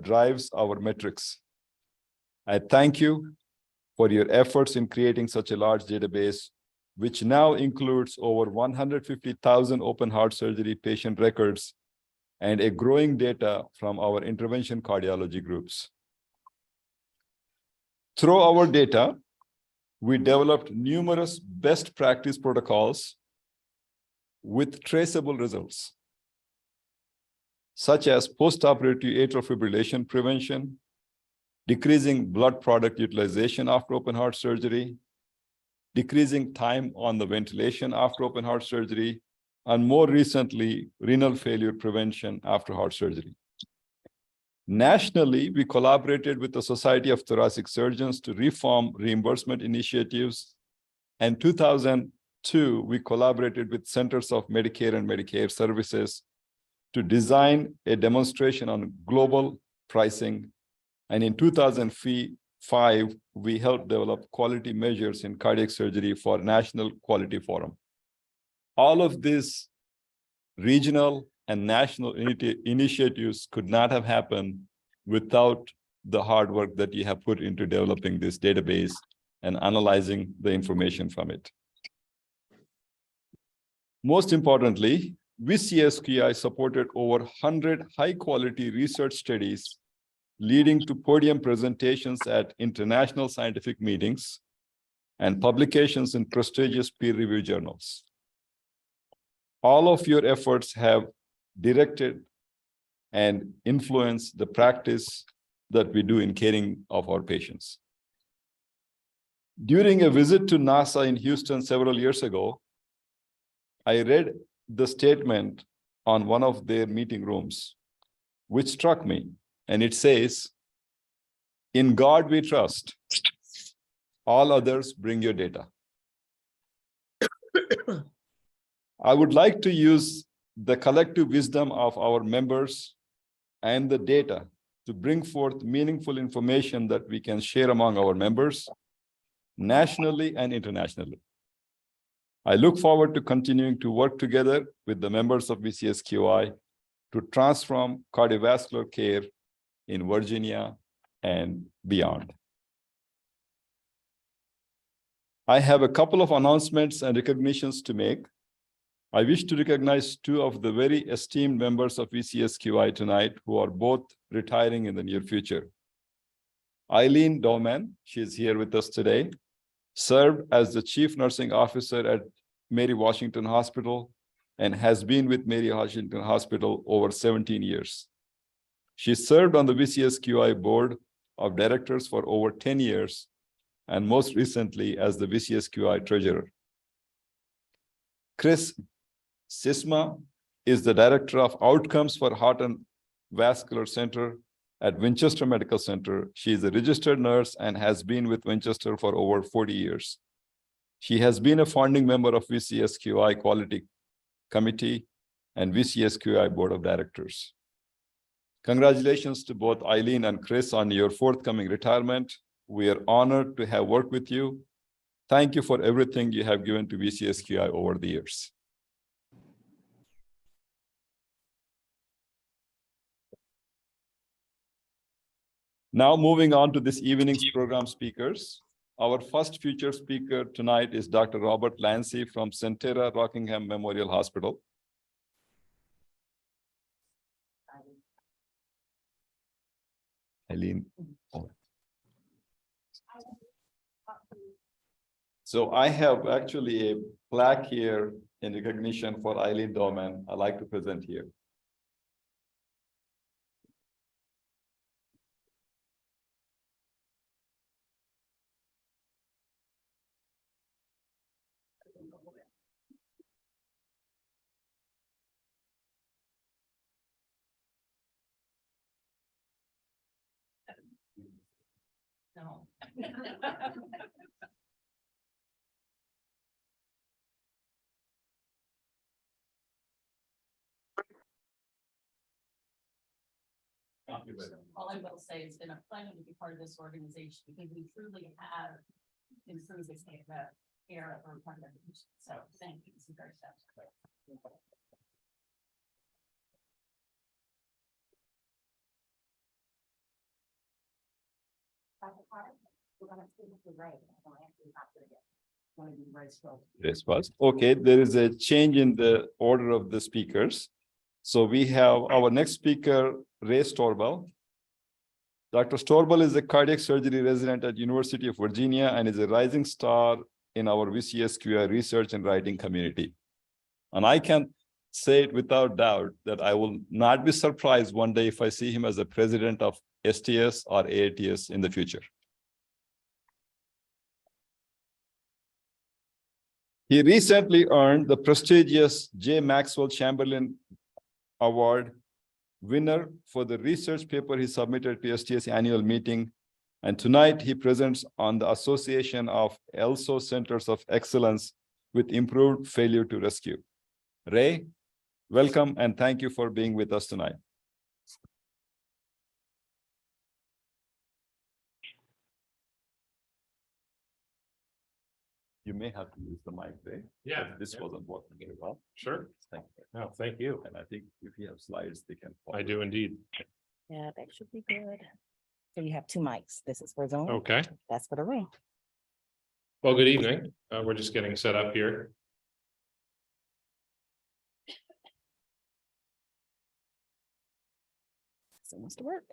drives our metrics. I thank you for your efforts in creating such a large database, which now includes over 150,000 open heart surgery patient records and a growing data from our intervention cardiology groups. Through our data, we developed numerous best practice protocols with traceable results, such as postoperative atrial fibrillation prevention, decreasing blood product utilization after open heart surgery, decreasing time on the ventilation after open heart surgery, and more recently, renal failure prevention after heart surgery. Nationally, we collaborated with the Society of Thoracic Surgeons to reform reimbursement initiatives. And 2002, we collaborated with Centers of Medicare and Medicare Services to design a demonstration on global pricing. And in 2005, we helped develop quality measures in cardiac surgery for National Quality Forum. All of these regional and national initiatives could not have happened without the hard work that you have put into developing this database and analyzing the information from it. Most importantly, VCSQI supported over 100 high-quality research studies leading to podium presentations at international scientific meetings and publications in prestigious peer-reviewed journals. All of your efforts have directed and influenced the practice that we do in caring of our patients. During a visit to NASA in Houston several years ago, I read the statement on one of their meeting rooms, which struck me, and it says, "In God we trust, all others bring your data." I would like to use the collective wisdom of our members and the data to bring forth meaningful information that we can share among our members, nationally and internationally. I look forward to continuing to work together with the members of VCSQI to transform cardiovascular care in Virginia and beyond. I have a couple of announcements and recognitions to make. I wish to recognize two of the very esteemed members of VCSQI tonight who are both retiring in the near future. Eileen Dolman, she is here with us today, served as the Chief Nursing Officer at Mary Washington Hospital and has been with Mary Washington Hospital over 17 years. She served on the VCSQI Board of Directors for over 10 years and most recently as the VCSQI Treasurer. Chris Sisma is the Director of Outcomes for Heart and Vascular Center at Winchester Medical Center. She is a registered nurse and has been with Winchester for over 40 years. She has been a founding member of VCSQI Quality Committee and VCSQI Board of Directors. Congratulations to both Eileen and Chris on your forthcoming retirement. We are honored to have worked with you. Thank you for everything you have given to VCSQI over the years. Now moving on to this evening's program speakers. Our first featured speaker tonight is Dr. Robert Lancey from Sentara Rockingham Memorial Hospital. Eileen. So I have actually a plaque here in recognition for Eileen Dolman. I'd like to present here. No. All I will say, it's been a pleasure to be part of this organization because we truly have improved the state of care of our patients. So thank you. This is very satisfying. This was, okay, there is a change in the order of the speakers. So we have our next speaker, Ray Strobel. Dr. Strobel is a cardiac surgery resident at University of Virginia and is a rising star in our VCSQI research and writing community. And I can say it without doubt that I will not be surprised one day if I see him as the president of STS or AATS in the future. He recently earned the prestigious J. Maxwell Chamberlain Award winner for the research paper he submitted to STS annual meeting. And tonight he presents on the Association of ELSO Centers of Excellence with Improved Failure to Rescue. Ray, welcome and thank you for being with us tonight. You may have to use the mic, Ray. Yeah. This wasn't working very well. Sure. Thank you. No, thank you. And I think if you have slides, they can. I do indeed. Yeah, that should be good. So you have two mics. This is for Zoom. Okay. That's for the room. Well, good evening. We're just getting set up here. So it wants to work.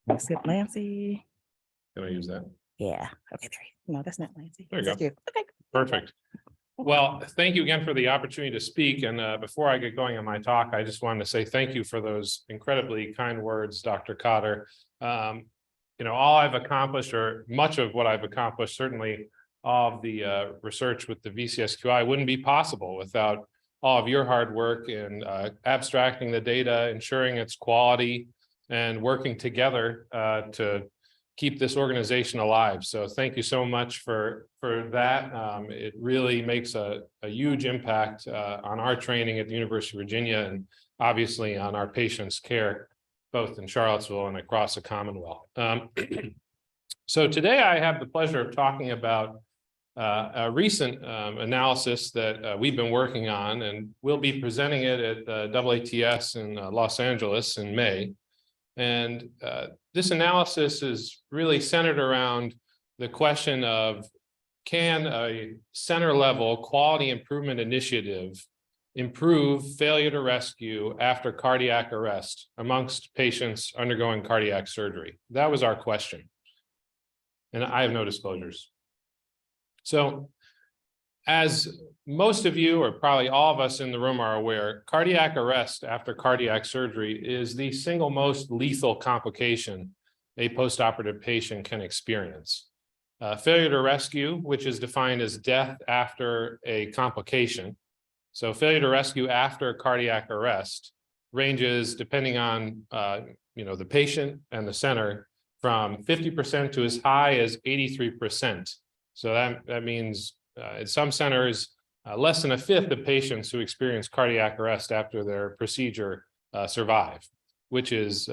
That's it, Lancey. Can I use that? Yeah. Okay, three. No, that's not Lancey. There you That's go. Okay. Perfect. Well, thank you again for the opportunity to speak. And before I get going on my talk, I just wanted to say thank you for those incredibly kind words, Dr. Cotter. All I've accomplished, or much of what I've accomplished, certainly all of the research with the VCSQI wouldn't be possible without all of your hard work in abstracting the data, ensuring its quality, and working together to keep this organization alive. So thank you so much for that. It really makes a huge impact on our training at the University of Virginia and obviously on our patients' care, both in Charlottesville and across the Commonwealth. So today I have the pleasure of talking about a recent analysis that we've been working on, and we'll be presenting it at AATS in Los Angeles in May. And this analysis is really centered around the question of, can a center level quality improvement initiative improve failure to rescue after cardiac arrest amongst patients undergoing cardiac surgery? That was our question. And I have no disclosures. So as most of you, or probably all of us in the room are aware, cardiac arrest after cardiac surgery is the single most lethal complication a postoperative patient can experience. Failure to rescue, which is defined as death after a complication. So failure to rescue after cardiac arrest ranges, depending on the patient and the center, from 50% to as high as 83%. So that means at some centers, less than a fifth of patients who experience cardiac arrest after their procedure survive, which is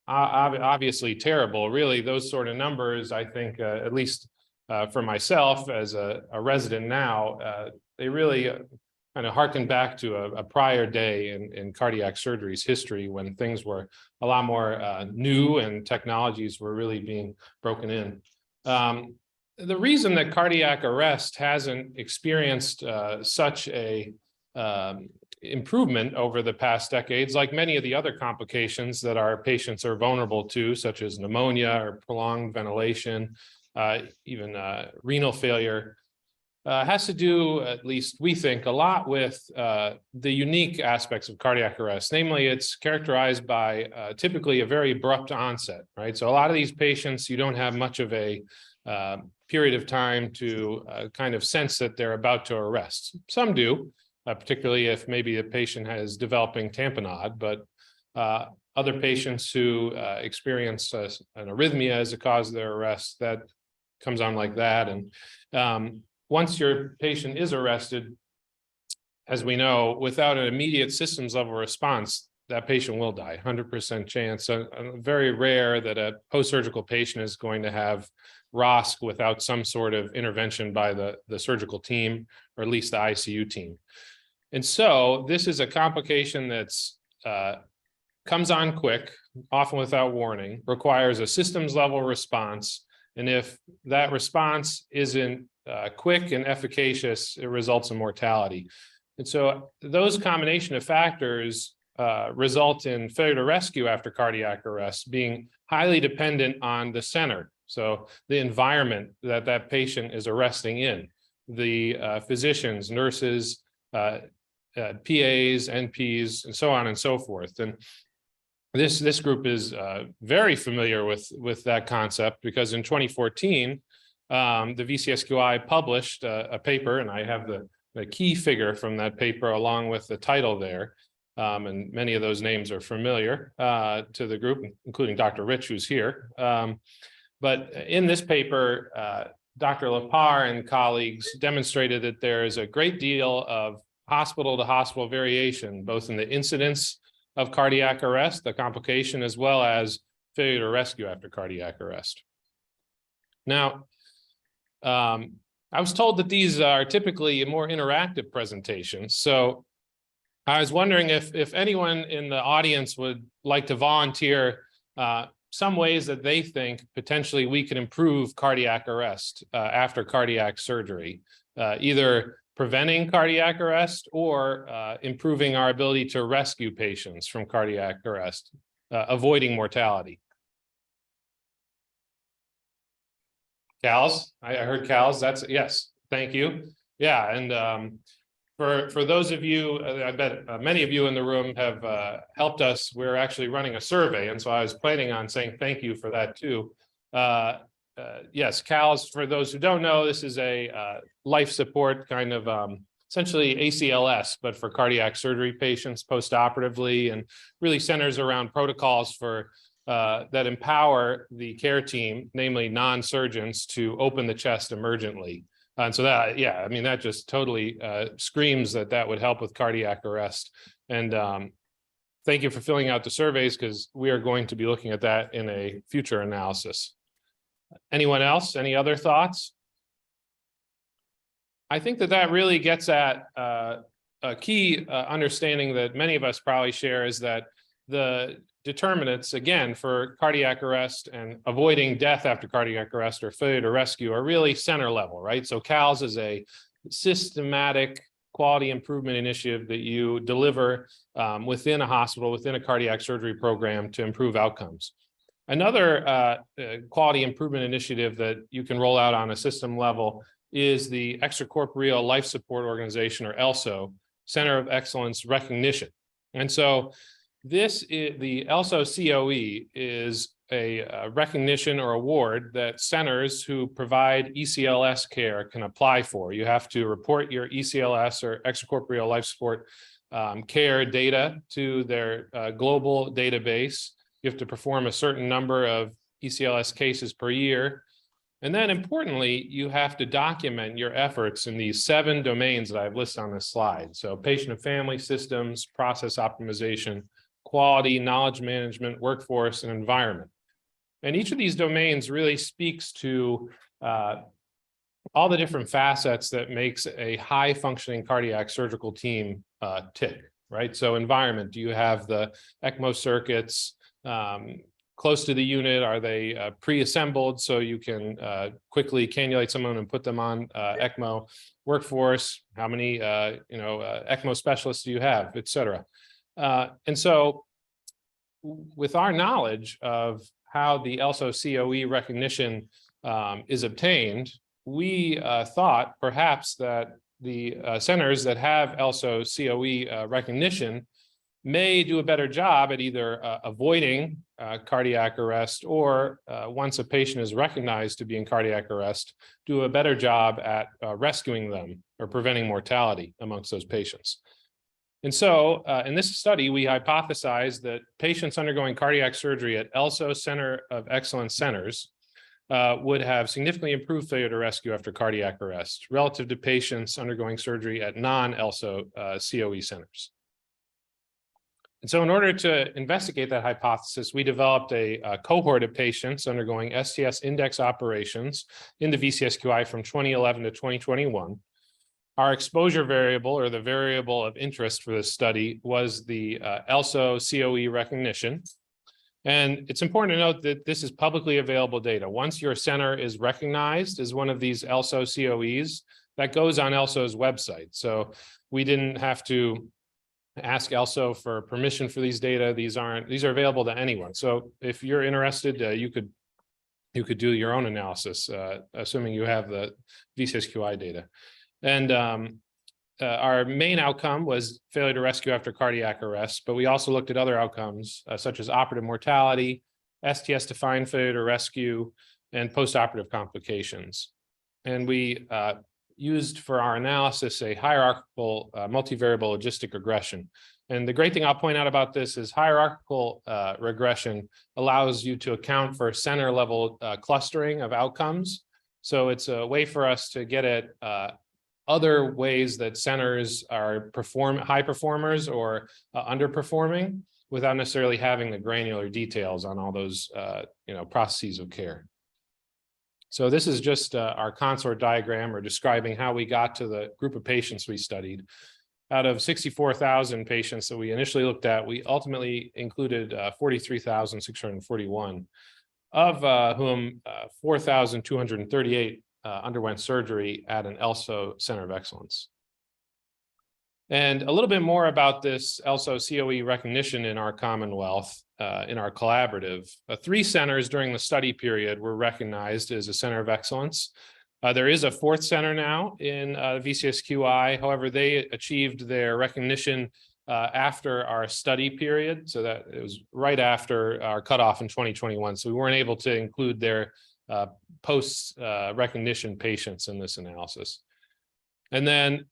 obviously terrible. Really, those sort of numbers, I think, at least for myself as a resident now, they really kind of harken back to a prior day in cardiac surgery's history when things were a lot more new and technologies were really being broken in. The reason that cardiac arrest hasn't experienced such a improvement over the past decades, like many of the other complications that our patients are vulnerable to, such as pneumonia or prolonged ventilation, even renal failure, has to do, at least we think, a lot with the unique aspects of cardiac arrest. Namely, it's characterized by typically a very abrupt onset, right? So a lot of these patients, you don't have much of a period of time to kind of sense that they're about to arrest. Some do, particularly if maybe the patient is developing tamponade, but other patients who experience an arrhythmia as a cause of their arrest, that comes on like that. And once your patient is arrested, as we know, without an immediate systems level response, that patient will die, 100% chance. So very rare that a post-surgical patient is going to have ROSC without some sort of intervention by the surgical team, or at least the ICU team. And so this is a complication that's comes on quick, often without warning, requires a systems level response. And if that response isn't quick and efficacious, it results in mortality. And so those combination of factors result in failure to rescue after cardiac arrest being highly dependent on the center. So the environment that that patient is arresting in, the physicians, nurses, PAs, NPs, and so on and so forth. And this group is very familiar with that concept, because in 2014, the VCSQI published a paper, and I have the key figure from that paper along with the title there. And many of those names are familiar to the group, including Dr. Rich, who's here. But in this paper, Dr. Lepar and colleagues demonstrated that there is a great deal of hospital-to-hospital variation, both in the incidence of cardiac arrest, the complication, as well as failure to rescue after cardiac arrest. Now, I was told that these are typically more interactive presentations. So I was wondering if anyone in the audience would like to volunteer some ways that they think potentially we could improve cardiac arrest after cardiac surgery, either preventing cardiac arrest or improving our ability to rescue patients from cardiac arrest, avoiding mortality. Cals, I heard Cals, that's, yes, thank you. Yeah, and for those of you, I bet many of you in the room have helped us. We're actually running a survey, and so I was planning on saying thank you for that too. Yes, CALS, for those who don't know, this is a life support kind of essentially ACLS, but for cardiac surgery patients postoperatively, and really centers around protocols for that empower the care team, namely non-surgeons, to open the chest emergently. And so that, yeah, I mean, that just totally screams that would help with cardiac arrest. And thank you for filling out the surveys, because we are going to be looking at that in a future analysis. Anyone else? Any other thoughts? I think that really gets at a key understanding that many of us probably share, is that the determinants, again, for cardiac arrest and avoiding death after cardiac arrest or failure to rescue are really center level, right? So CALS is a systematic quality improvement initiative that you deliver within a hospital, within a cardiac surgery program to improve outcomes. Another quality improvement initiative that you can roll out on a system level is the Extracorporeal Life Support Organization, or ELSO, Center of Excellence Recognition. And so this is, the ELSO COE is a recognition or award that centers who provide ECLS care can apply for. You have to report your ECLS, or extracorporeal life support care data, to their global database. You have to perform a certain number of ECLS cases per year. And then importantly, you have to document your efforts in these 7 domains that I've listed on this slide. So patient and family systems, process optimization, quality, knowledge management, workforce, and environment. And each of these domains really speaks to all the different facets that makes a high functioning cardiac surgical team tick, right? So environment, do you have the ECMO circuits close to the unit? Are they pre-assembled so you can quickly cannulate someone and put them on ECMO? Workforce, how many ECMO specialists do you have, et cetera? And so with our knowledge of how the ELSO COE recognition is obtained, we thought perhaps that the centers that have ELSO COE recognition may do a better job at either avoiding cardiac arrest, or once a patient is recognized to be in cardiac arrest, do a better job at rescuing them or preventing mortality amongst those patients. And so in this study, we hypothesized that patients undergoing cardiac surgery at ELSO Center of Excellence centers would have significantly improved failure to rescue after cardiac arrest relative to patients undergoing surgery at non-ELSO COE centers. And so in order to investigate that hypothesis, we developed a cohort of patients undergoing STS index operations in the VCSQI from 2011 to 2021. Our exposure variable, or the variable of interest for this study, was the ELSO COE recognition. And it's important to note that this is publicly available data. Once your center is recognized as one of these ELSO COEs, that goes on ELSO's website. So we didn't have to ask ELSO for permission for these data. These are available to anyone. So if you're interested, you could do your own analysis, assuming you have the VCSQI data. And our main outcome was failure to rescue after cardiac arrest, but we also looked at other outcomes such as operative mortality, STS-defined failure to rescue, and postoperative complications. And we used for our analysis a hierarchical multivariable logistic regression. And the great thing I'll point out about this is hierarchical regression allows you to account for center level clustering of outcomes. So it's a way for us to get at other ways that centers are high performers or underperforming without necessarily having the granular details on all those processes of care. So this is just our consort diagram, or describing how we got to the group of patients we studied. Out of 64,000 patients that we initially looked at, we ultimately included 43,641, of whom 4,238 underwent surgery at an ELSO Center of Excellence. And a little bit more about this ELSO COE recognition in our Commonwealth, in our collaborative. 3 centers during the study period were recognized as a Center of Excellence. There is a 4th center now in VCSQI. However, they achieved their recognition after our study period. So that it was right after our cutoff in 2021. So we weren't able to include their post recognition patients in this analysis. And then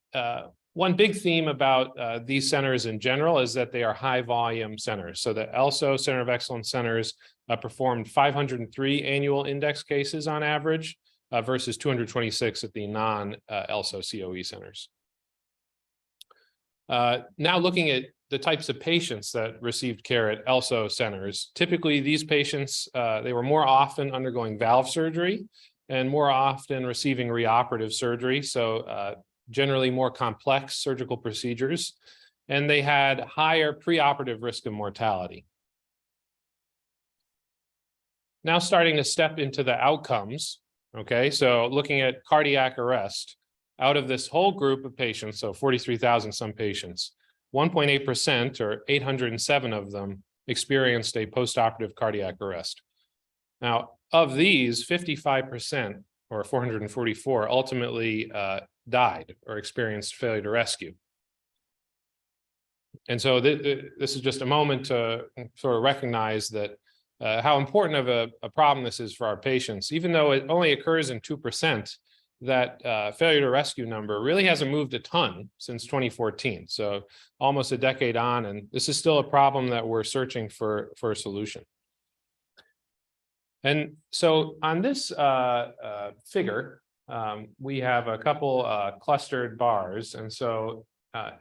one big theme about these centers in general is that they are high volume centers. So the ELSO Center of Excellence centers performed 503 annual index cases on average versus 226 at the non-ELSO COE centers. Now looking at the types of patients that received care at ELSO centers, typically these patients, they were more often undergoing valve surgery and more often receiving reoperative surgery. So generally more complex surgical procedures, and they had higher preoperative risk of mortality. Now starting to step into the outcomes, okay? So looking at cardiac arrest, out of this whole group of patients, so 43,000 some patients, 1.8% or 807 of them experienced a postoperative cardiac arrest. Now, of these, 55% or 444 ultimately died or experienced failure to rescue. And so this is just a moment to sort of recognize that how important of a problem this is for our patients. Even though it only occurs in 2%, that failure to rescue number really hasn't moved a ton since 2014. So almost a decade on, and this is still a problem that we're searching for a solution. And so on this figure, we have a couple clustered bars. And so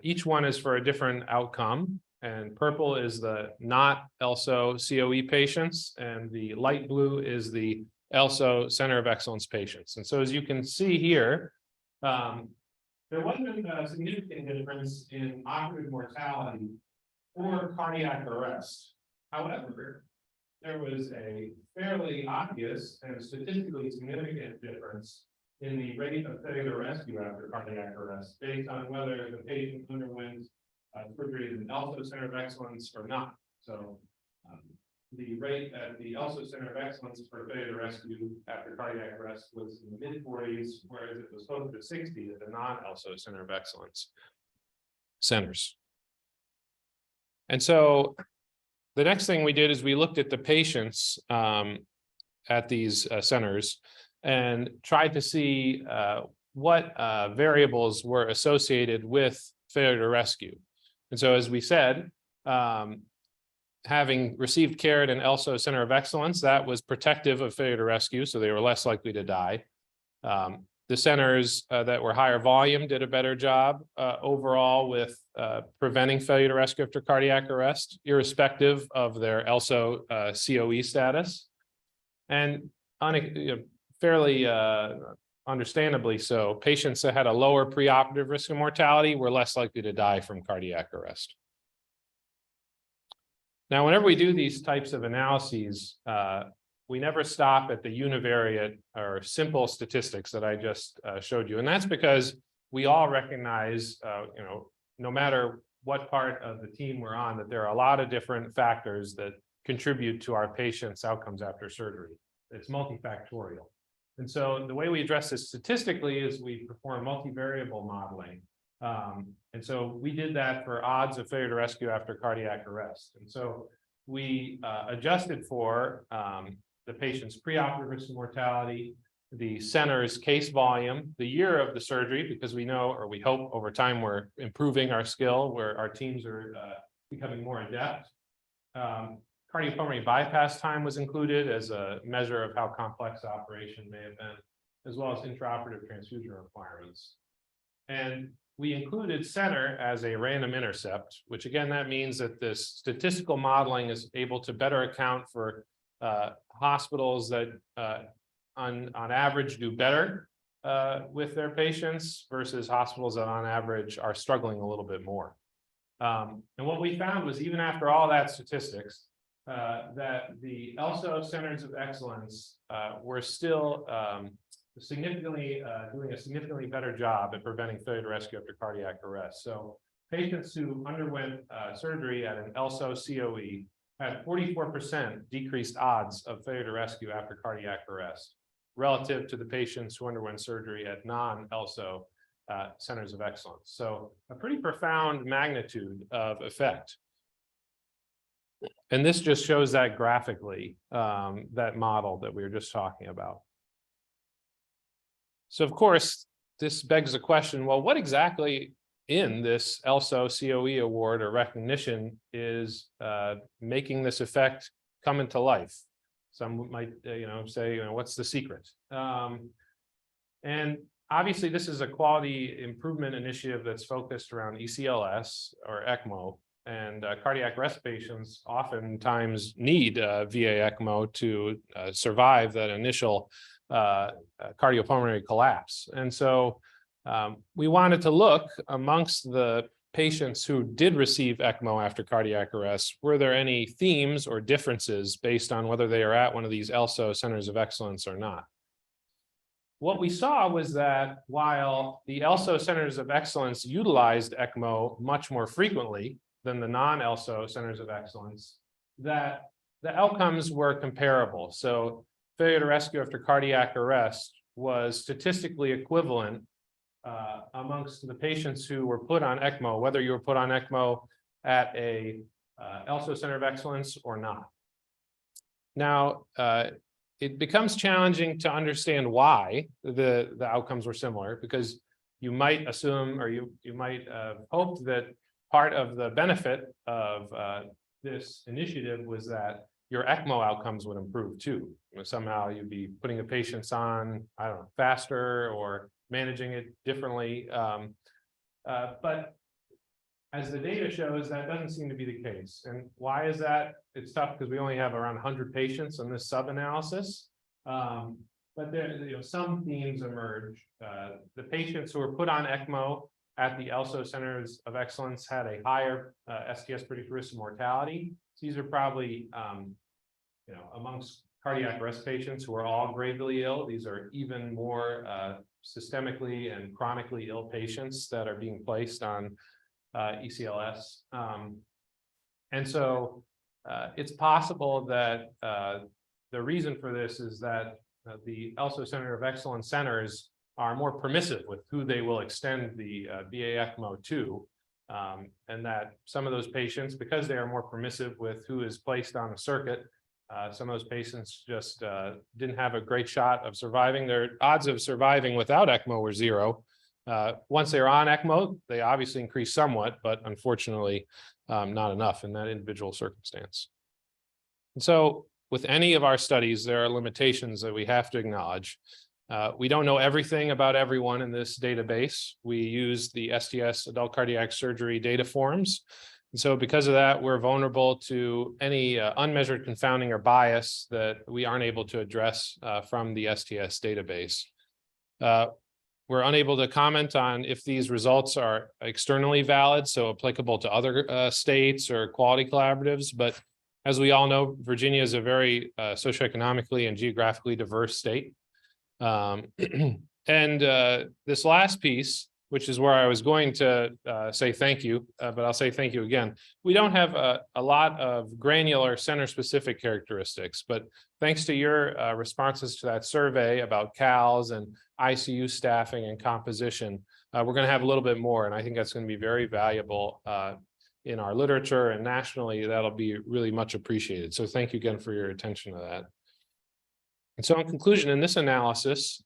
each one is for a different outcome. And purple is the not ELSO COE patients, and the light blue is the ELSO Center of Excellence patients. And so as you can see here, there wasn't a significant difference in operative mortality or cardiac arrest. However, there was a fairly obvious and statistically significant difference in the rate of failure to rescue after cardiac arrest based on whether the patient underwent surgery at an ELSO Center of Excellence or not. So the rate at the ELSO Center of Excellence for failure to rescue after cardiac arrest was in the mid-40s, whereas it was closer to 60 at the non-ELSO Center of Excellence centers. And so the next thing we did is we looked at the patients at these centers and tried to see what variables were associated with failure to rescue. And so, as we said, having received care at an ELSO Center of Excellence, that was protective of failure to rescue, so they were less likely to die. The centers that were higher volume did a better job overall with preventing failure to rescue after cardiac arrest, irrespective of their ELSO COE status. And on a fairly understandably so, patients that had a lower preoperative risk of mortality were less likely to die from cardiac arrest. Now, whenever we do these types of analyses, we never stop at the univariate or simple statistics that I just showed you. And that's because we all recognize, no matter what part of the team we're on, that there are a lot of different factors that contribute to our patients' outcomes after surgery. It's multifactorial. And so the way we address this statistically is we perform multivariable modeling. And so we did that for odds of failure to rescue after cardiac arrest. And so we adjusted for the patient's preoperative risk of mortality, the center's case volume, the year of the surgery, because we know, or we hope over time, we're improving our skill, where our teams are becoming more adept. Cardiopulmonary bypass time was included as a measure of how complex the operation may have been, as well as intraoperative transfusion requirements. And we included center as a random intercept, which again, that means that this statistical modeling is able to better account for hospitals that on average do better with their patients versus hospitals that on average are struggling a little bit more. And what we found was, even after all that statistics, that the ELSO centers of excellence were still significantly doing a significantly better job at preventing failure to rescue after cardiac arrest. So patients who underwent surgery at an ELSO COE had 44% decreased odds of failure to rescue after cardiac arrest relative to the patients who underwent surgery at non-ELSO centers of excellence. So a pretty profound magnitude of effect. And this just shows that graphically, that model that we were just talking about. So of course, this begs the question, well, what exactly in this ELSO COE award or recognition is making this effect come into life? Some might say, what's the secret? And obviously, this is a quality improvement initiative that's focused around ECLS or ECMO. And cardiac arrest patients oftentimes need VA ECMO to survive that initial cardiopulmonary collapse. And so we wanted to look amongst the patients who did receive ECMO after cardiac arrest, were there any themes or differences based on whether they are at one of these ELSO centers of excellence or not? What we saw was that while the ELSO centers of excellence utilized ECMO much more frequently than the non-ELSO centers of excellence, that the outcomes were comparable. So failure to rescue after cardiac arrest was statistically equivalent amongst the patients who were put on ECMO, whether you were put on ECMO at a ELSO center of excellence or not. Now, it becomes challenging to understand why the outcomes were similar, because you might assume, or you might hope that part of the benefit of this initiative was that your ECMO outcomes would improve too. Somehow you'd be putting the patients on, I don't know, faster or managing it differently. But as the data shows, that doesn't seem to be the case. And why is that? It's tough because we only have around 100 patients in this sub-analysis. But there, some themes emerge. The patients who were put on ECMO at the ELSO centers of excellence had a higher STS predicted risk of mortality. These are probably, amongst cardiac arrest patients who are all gravely ill. These are even more systemically and chronically ill patients that are being placed on ECLS. And so it's possible that the reason for this is that the ELSO Center of Excellence centers are more permissive with who they will extend the VA ECMO to. And that some of those patients, because they are more permissive with who is placed on the circuit, some of those patients just didn't have a great shot of surviving. Their odds of surviving without ECMO were 0. Once they're on ECMO, they obviously increase somewhat, but unfortunately not enough in that individual circumstance. And so with any of our studies, there are limitations that we have to acknowledge. We don't know everything about everyone in this database. We use the STS adult cardiac surgery data forms. And so because of that, we're vulnerable to any unmeasured confounding or bias that we aren't able to address from the STS database. We're unable to comment on if these results are externally valid, so applicable to other states or quality collaboratives. But as we all know, Virginia is a very socioeconomically and geographically diverse state. And this last piece, which is where I was going to say thank you, but I'll say thank you again. We don't have a lot of granular center-specific characteristics, but thanks to your responses to that survey about CALs and ICU staffing and composition, we're going to have a little bit more, and I think that's going to be very valuable in our literature, and nationally, that'll be really much appreciated. So thank you again for your attention to that. And so in conclusion, in this analysis,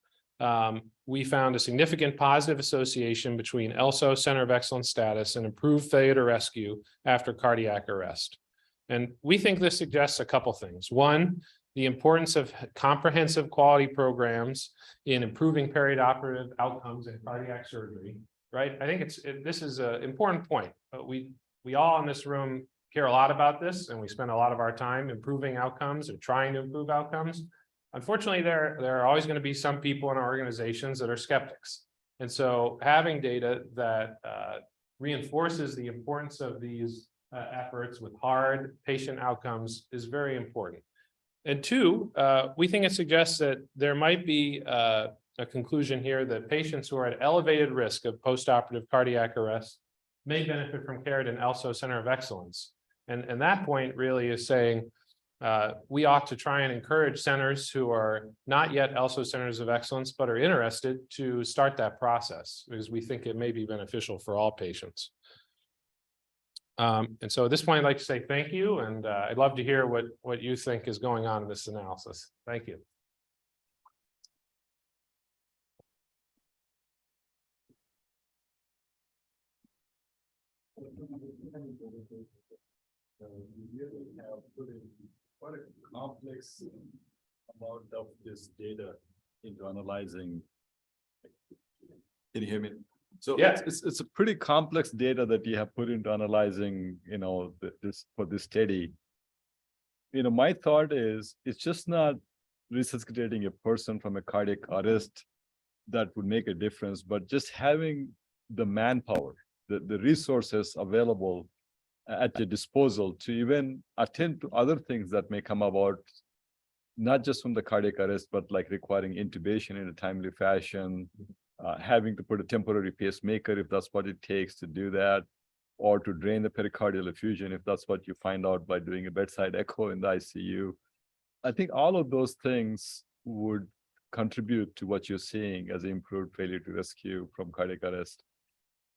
we found a significant positive association between ELSO Center of Excellence status and improved failure to rescue after cardiac arrest. And we think this suggests a couple things. One, the importance of comprehensive quality programs in improving perioperative outcomes in cardiac surgery, right? I think this is an important point. We all in this room care a lot about this, and we spend a lot of our time improving outcomes or trying to improve outcomes. Unfortunately, there are always going to be some people in our organizations that are skeptics. And so having data that reinforces the importance of these efforts with hard patient outcomes is very important. And two, we think it suggests that there might be a conclusion here that patients who are at elevated risk of postoperative cardiac arrest may benefit from care at an ELSO Center of Excellence. And that point really is saying, we ought to try and encourage centers who are not yet ELSO Centers of Excellence, but are interested to start that process, because we think it may be beneficial for all patients. And so at this point, I'd like to say thank you, and I'd love to hear what you think is going on in this analysis. Thank you. We really have put in quite a complex amount of this data into analyzing. Can you hear me? So Yeah. it's a pretty complex data that you have put into analyzing, this for this study. My thought is it's just not resuscitating a person from a cardiac arrest that would make a difference, but just having the manpower, the resources available at your disposal to even attend to other things that may come about, not just from the cardiac arrest, but like requiring intubation in a timely fashion, having to put a temporary pacemaker if that's what it takes to do that, or to drain the pericardial effusion if that's what you find out by doing a bedside echo in the ICU. I think all of those things would contribute to what you're seeing as improved failure to rescue from cardiac arrest.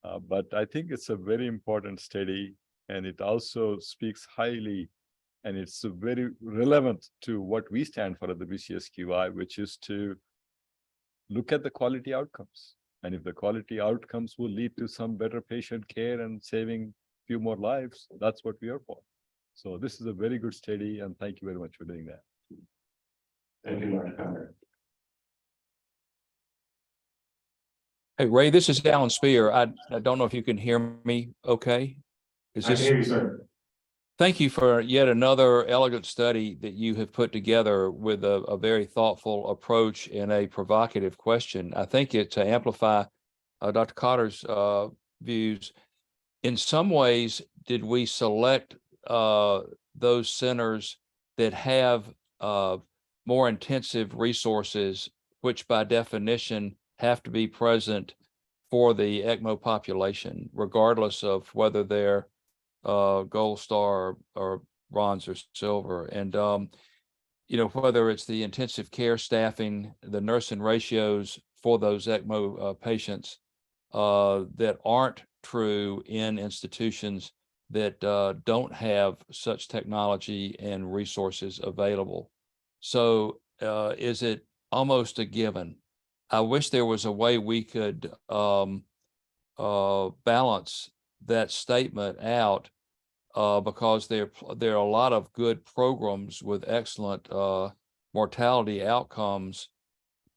But I think it's a very important study, and it also speaks highly, and it's very relevant to what we stand for at the VCSQI, which is to look at the quality outcomes. And if the quality outcomes will lead to some better patient care and saving a few more lives, that's what we are for. So this is a very good study, and thank you very much for doing that. Thank you, Dr. Conner. Hey, Ray, this is Alan Spear. I don't know if you can hear me okay. Is I can this? hear you, sir. Thank you for yet another elegant study that you have put together with a very thoughtful approach and a provocative question. I think it to amplify Dr. Cotter's views. In some ways, did we select those centers that have more intensive resources, which by definition have to be present for the ECMO population, regardless of whether they're gold star or bronze or silver? And whether it's the intensive care staffing, the nursing ratios for those ECMO patients that aren't true in institutions that don't have such technology and resources available. So is it almost a given? I wish there was a way we could balance that statement out, because there are a lot of good programs with excellent mortality outcomes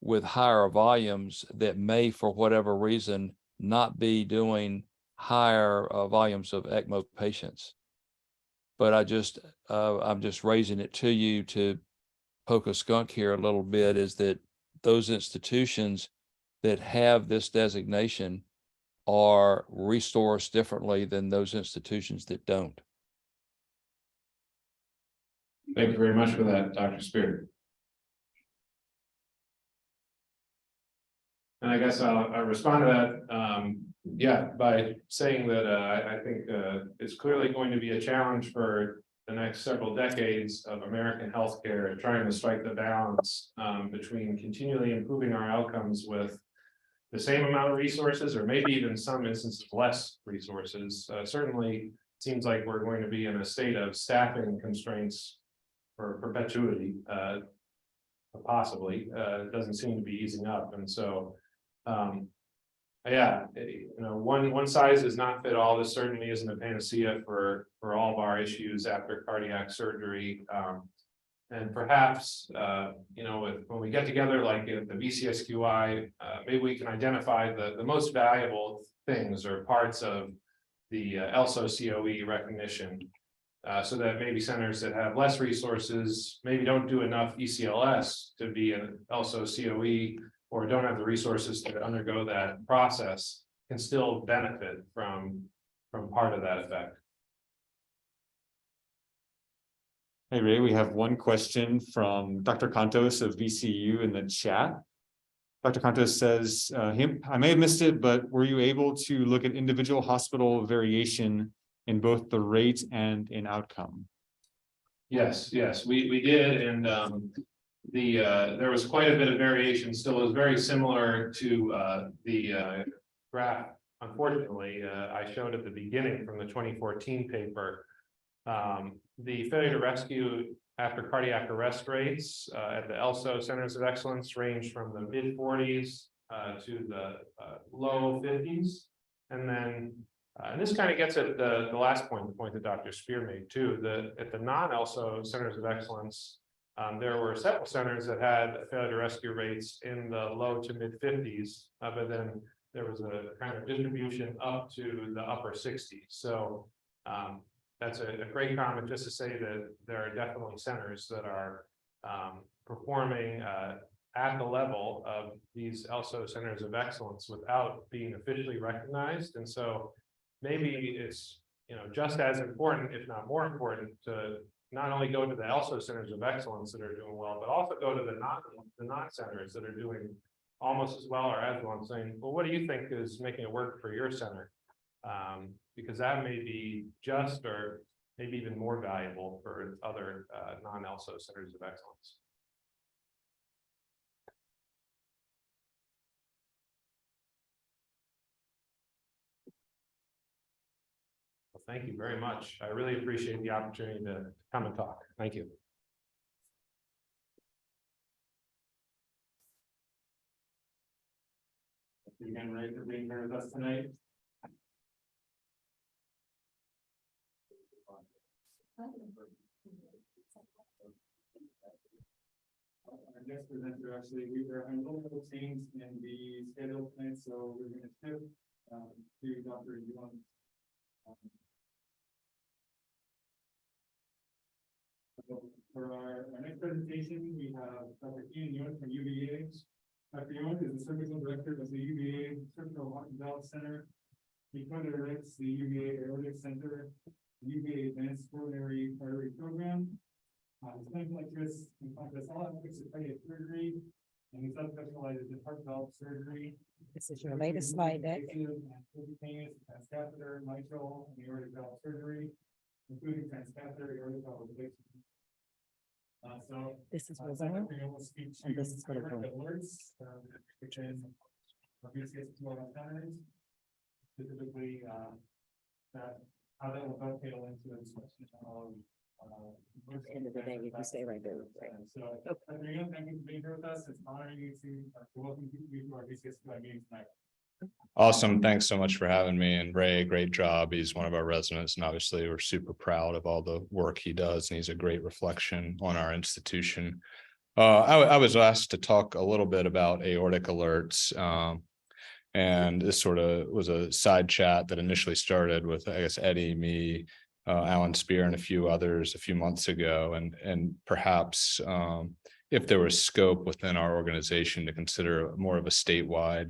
with higher volumes that may, for whatever reason, not be doing higher volumes of ECMO patients. But I'm just raising it to you to poke a skunk here a little bit, is that those institutions that have this designation are resourced differently than those institutions that don't. Thank you very much for that, Dr. Spear. And I guess I'll respond to that, yeah, by saying that I think it's clearly going to be a challenge for the next several decades of American healthcare, trying to strike the balance between continually improving our outcomes with the same amount of resources, or maybe even some instances less resources. Certainly seems like we're going to be in a state of staffing constraints for perpetuity, possibly. It doesn't seem to be easing up, and so yeah, one size does not fit all. This certainly isn't a panacea for all of our issues after cardiac surgery. And perhaps, when we get together like at the VCSQI, maybe we can identify the most valuable things or parts of the ELSO COE recognition. So that maybe centers that have less resources, maybe don't do enough ECLS to be an ELSO COE, or don't have the resources to undergo that process, can still benefit from part of that effect. Hey Ray, we have one question from Dr. Contos of VCU in the chat. Dr. Contos says, I may have missed it, but were you able to look at individual hospital variation in both the rate and in outcome? Yes, we did, and there was quite a bit of variation. Still, it was very similar to the graph. Unfortunately, I showed at the beginning from the 2014 paper. The failure to rescue after cardiac arrest rates at the ELSO centers of excellence range from the mid 40s to the low 50s, and then and this kind of gets at the last point, the point that Dr. Spear made too. At the non-ELSO centers of excellence, there were several centers that had failure to rescue rates in the low to mid 50s, but then there was a kind of distribution up to the upper 60s. So that's a great comment, just to say that there are definitely centers that are performing at the level of these ELSO centers of excellence without being officially recognized. And so maybe it's just as important, if not more important, to not only go to the ELSO centers of excellence that are doing well, but also go to the non-centers that are doing almost as well or as well. I'm saying, well, what do you think is making it work for your center? Because that may be just or maybe even more valuable for other non-ELSO centers of excellence. Well, thank you very much. I really appreciate the opportunity to come and talk. Thank you. Thank you again, Ray, for being here with us tonight. Our next presenter, actually, we are having a little change in the schedule tonight, so we're going to shift to Dr. Yount. For our next presentation, we have Dr. Kenan Yount from UVA. Dr. Yount is the Surgical Director of the UVA Surgical Heart and Valve Center. He co-directs the UVA Aortic Center, UVA Advanced Coronary Artery Program. His clinical interests encompass all aspects of cardiac surgery, and he subspecializes in heart valve surgery. This is your latest slide deck. Transcatheter, mitral, and aortic valve surgery, including transcatheter aortic valve ablation. This is for Zoom, and this is for the room. Which is VCSQI centers, specifically how that will dovetail into a discussion of At the end of the day, if you stay right there. so, Dr. Yount, thank you for being here with us. It's an honor to welcome you to our VCSQI meeting tonight. Awesome. Thanks so much for having me. And Ray, great job. He's one of our residents, and obviously we're super proud of all the work he does, and he's a great reflection on our institution. I was asked to talk a little bit about aortic alerts. And this sort of was a side chat that initially started with, I guess, Eddie, me, Alan Spear, and a few others a few months ago. And perhaps if there was scope within our organization to consider more of a statewide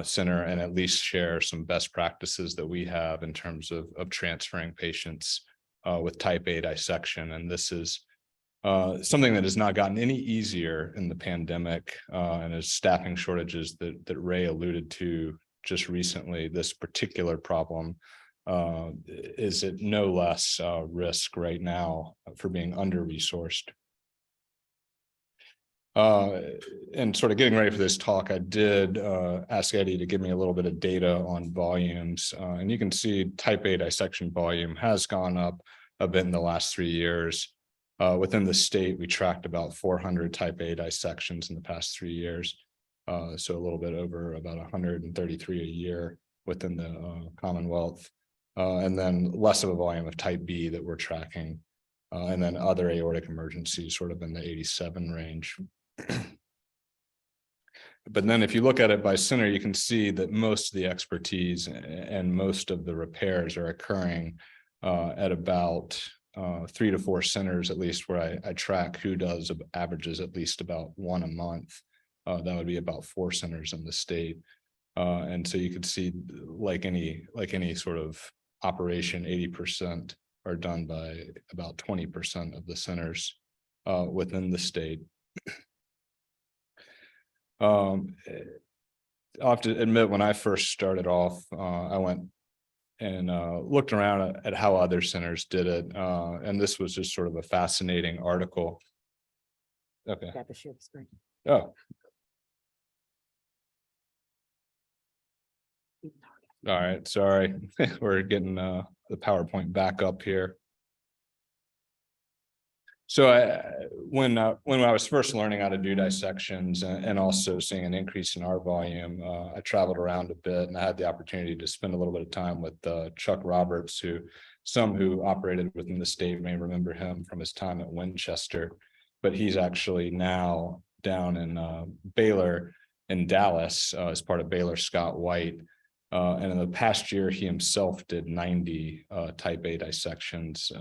center and at least share some best practices that we have in terms of transferring patients with type A dissection. And this is something that has not gotten any easier in the pandemic, and as staffing shortages that Ray alluded to just recently. This particular problem is at no less risk right now for being under-resourced. And sort of getting ready for this talk, I did ask Eddie to give me a little bit of data on volumes, and you can see type A dissection volume has gone up a bit in the last 3 years. Within the state, we tracked about 400 type A dissections in the past 3 years. So a little bit over about 133 a year within the Commonwealth. And then less of a volume of type B that we're tracking. And then other aortic emergencies sort of in the 87 range. But then if you look at it by center, you can see that most of the expertise and most of the repairs are occurring at about 3 to 4 centers, at least where I track who does averages at least about 1 a month. That would be about 4 centers in the state. And so you could see like any sort of operation, 80% are done by about 20% of the centers within the state. I'll have to admit, when I first started off, I went and looked around at how other centers did it. And this was just sort of a fascinating article. Okay. Got to share the screen. Oh. All right, sorry. We're getting the PowerPoint back up here. So when I was first learning how to do dissections and also seeing an increase in our volume, I traveled around a bit and I had the opportunity to spend a little bit of time with Chuck Roberts, who some who operated within the state may remember him from his time at Winchester, but he's actually now down in Baylor in Dallas as part of Baylor Scott White. And in the past year, he himself did 90 type A dissections.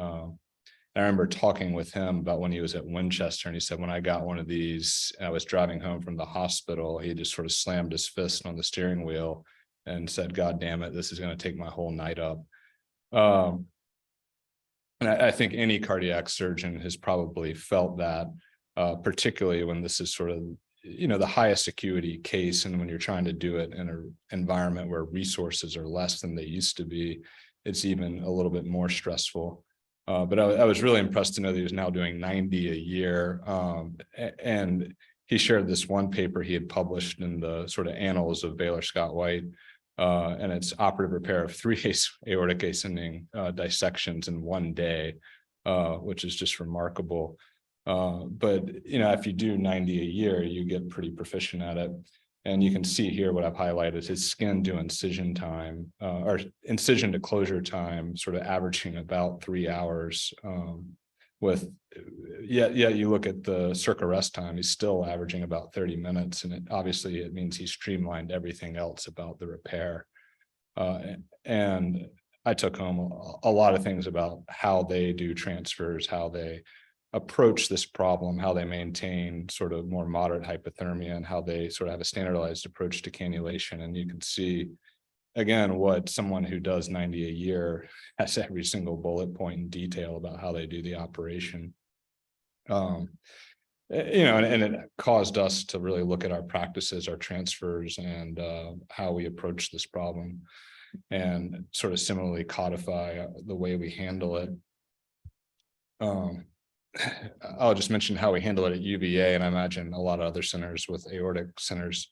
I remember talking with him about when he was at Winchester, and he said, when I got one of these, I was driving home from the hospital, he just sort of slammed his fist on the steering wheel and said, God damn it, this is going to take my whole night up. And I think any cardiac surgeon has probably felt that, particularly when this is sort of, you know, the highest acuity case, and when you're trying to do it in an environment where resources are less than they used to be, it's even a little bit more stressful. But I was really impressed to know that he was now doing 90 a year. And he shared this one paper he had published in the sort of annals of Baylor Scott White, and it's operative repair of 3 aortic ascending dissections in 1 day, which is just remarkable. But, you know, if you do 90 a year, you get pretty proficient at it. And you can see here what I've highlighted, his skin to incision time, or incision to closure time, sort of averaging about 3 hours. Yet you look at the circ arrest time, he's still averaging about 30 minutes. And obviously it means he's streamlined everything else about the repair. And I took home a lot of things about how they do transfers, how they approach this problem, how they maintain sort of more moderate hypothermia, and how they sort of have a standardized approach to cannulation. And you can see, again, what someone who does 90 a year has every single bullet point in detail about how they do the operation. You know, and it caused us to really look at our practices, our transfers, and how we approach this problem, and sort of similarly codify the way we handle it. I'll just mention how we handle it at UVA, and I imagine a lot of other centers with aortic centers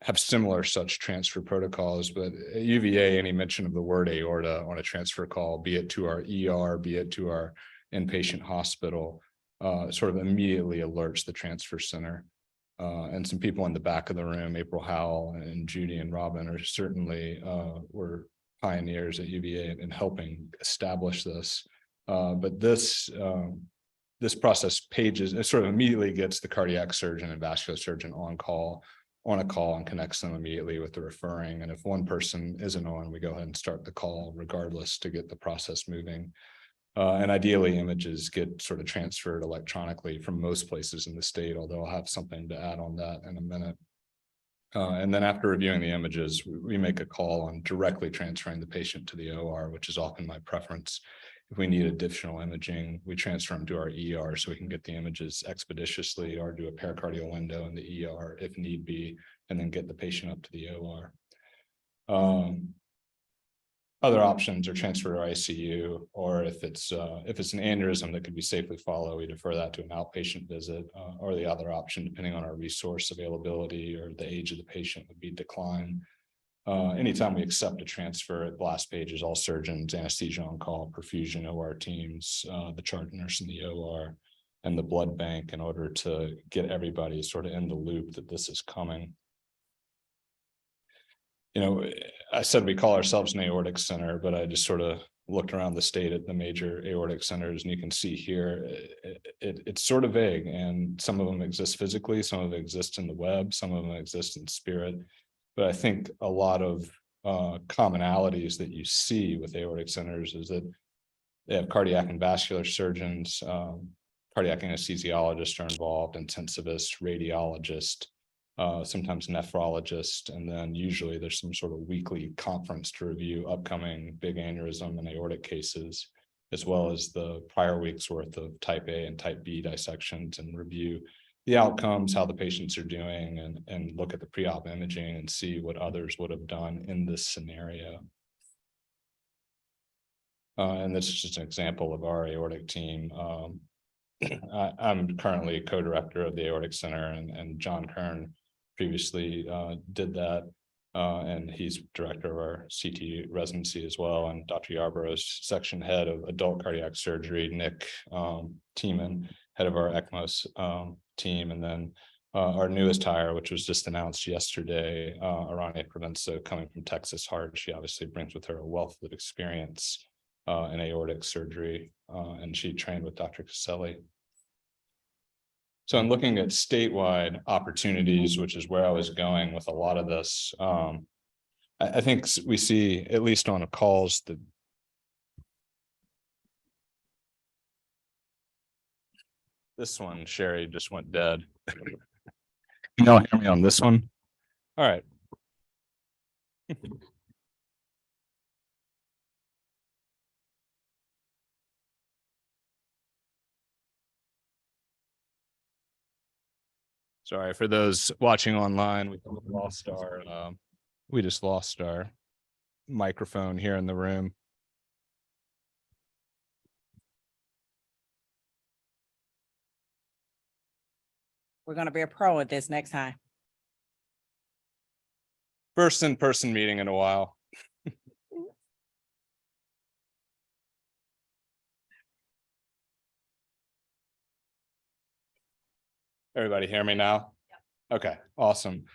have similar such transfer protocols. But at UVA, any mention of the word aorta on a transfer call, be it to our ER, be it to our inpatient hospital, sort of immediately alerts the transfer center. And some people in the back of the room, April Howell and Judy and Robin, are certainly were pioneers at UVA in helping establish this. But this process pages, it sort of immediately gets the cardiac surgeon and vascular surgeon on a call and connects them immediately with the referring. And if one person isn't on, we go ahead and start the call regardless to get the process moving. And ideally, images get sort of transferred electronically from most places in the state, although I'll have something to add on that in a minute. And then after reviewing the images, we make a call on directly transferring the patient to the OR, which is often my preference. If we need additional imaging, we transfer them to our ER so we can get the images expeditiously, or do a pericardial window in the ER if need be, and then get the patient up to the OR. Other options are transfer to ICU, or if it's an aneurysm that could be safely followed, we defer that to an outpatient visit, or the other option, depending on our resource availability or the age of the patient, would be decline. Anytime we accept a transfer, at blast pages, all surgeons, anesthesia on call, perfusion, OR teams, the charge nurse in the OR, and the blood bank, in order to get everybody sort of in the loop that this is coming. You know, I said we call ourselves an aortic center, but I just sort of looked around the state at the major aortic centers, and you can see here, it's sort of vague, and some of them exist physically, some of them exist in the web, some of them exist in spirit. But I think a lot of commonalities that you see with aortic centers is that they have cardiac and vascular surgeons, cardiac anesthesiologists are involved, intensivists, radiologists, sometimes nephrologist, and then usually there's some sort of weekly conference to review upcoming big aneurysm and aortic cases, as well as the prior week's worth of type A and type B dissections, and review the outcomes, how the patients are doing, and look at the pre-op imaging and see what others would have done in this scenario. And this is just an example of our aortic team. I'm currently co-director of the Aortic Center, and John Kern previously did that, and he's director of our CT residency as well, and Dr. Yarborough's section head of adult cardiac surgery, Nick Tiemann, head of our ECMO team, and then our newest hire, which was just announced yesterday, Arania Provenzo, coming from Texas Heart. She obviously brings with her a wealth of experience in aortic surgery, and she trained with Dr. Caselli. So I'm looking at statewide opportunities, which is where I was going with a lot of this. I think we see, at least on calls, that this one, Sherry, just went dead. Can y'all hear me on this one? All right. Sorry for those watching online. We just lost our microphone here in the room. We're gonna be a pro at this next time. First in-person meeting in a while. Everybody hear me now? Okay, awesome.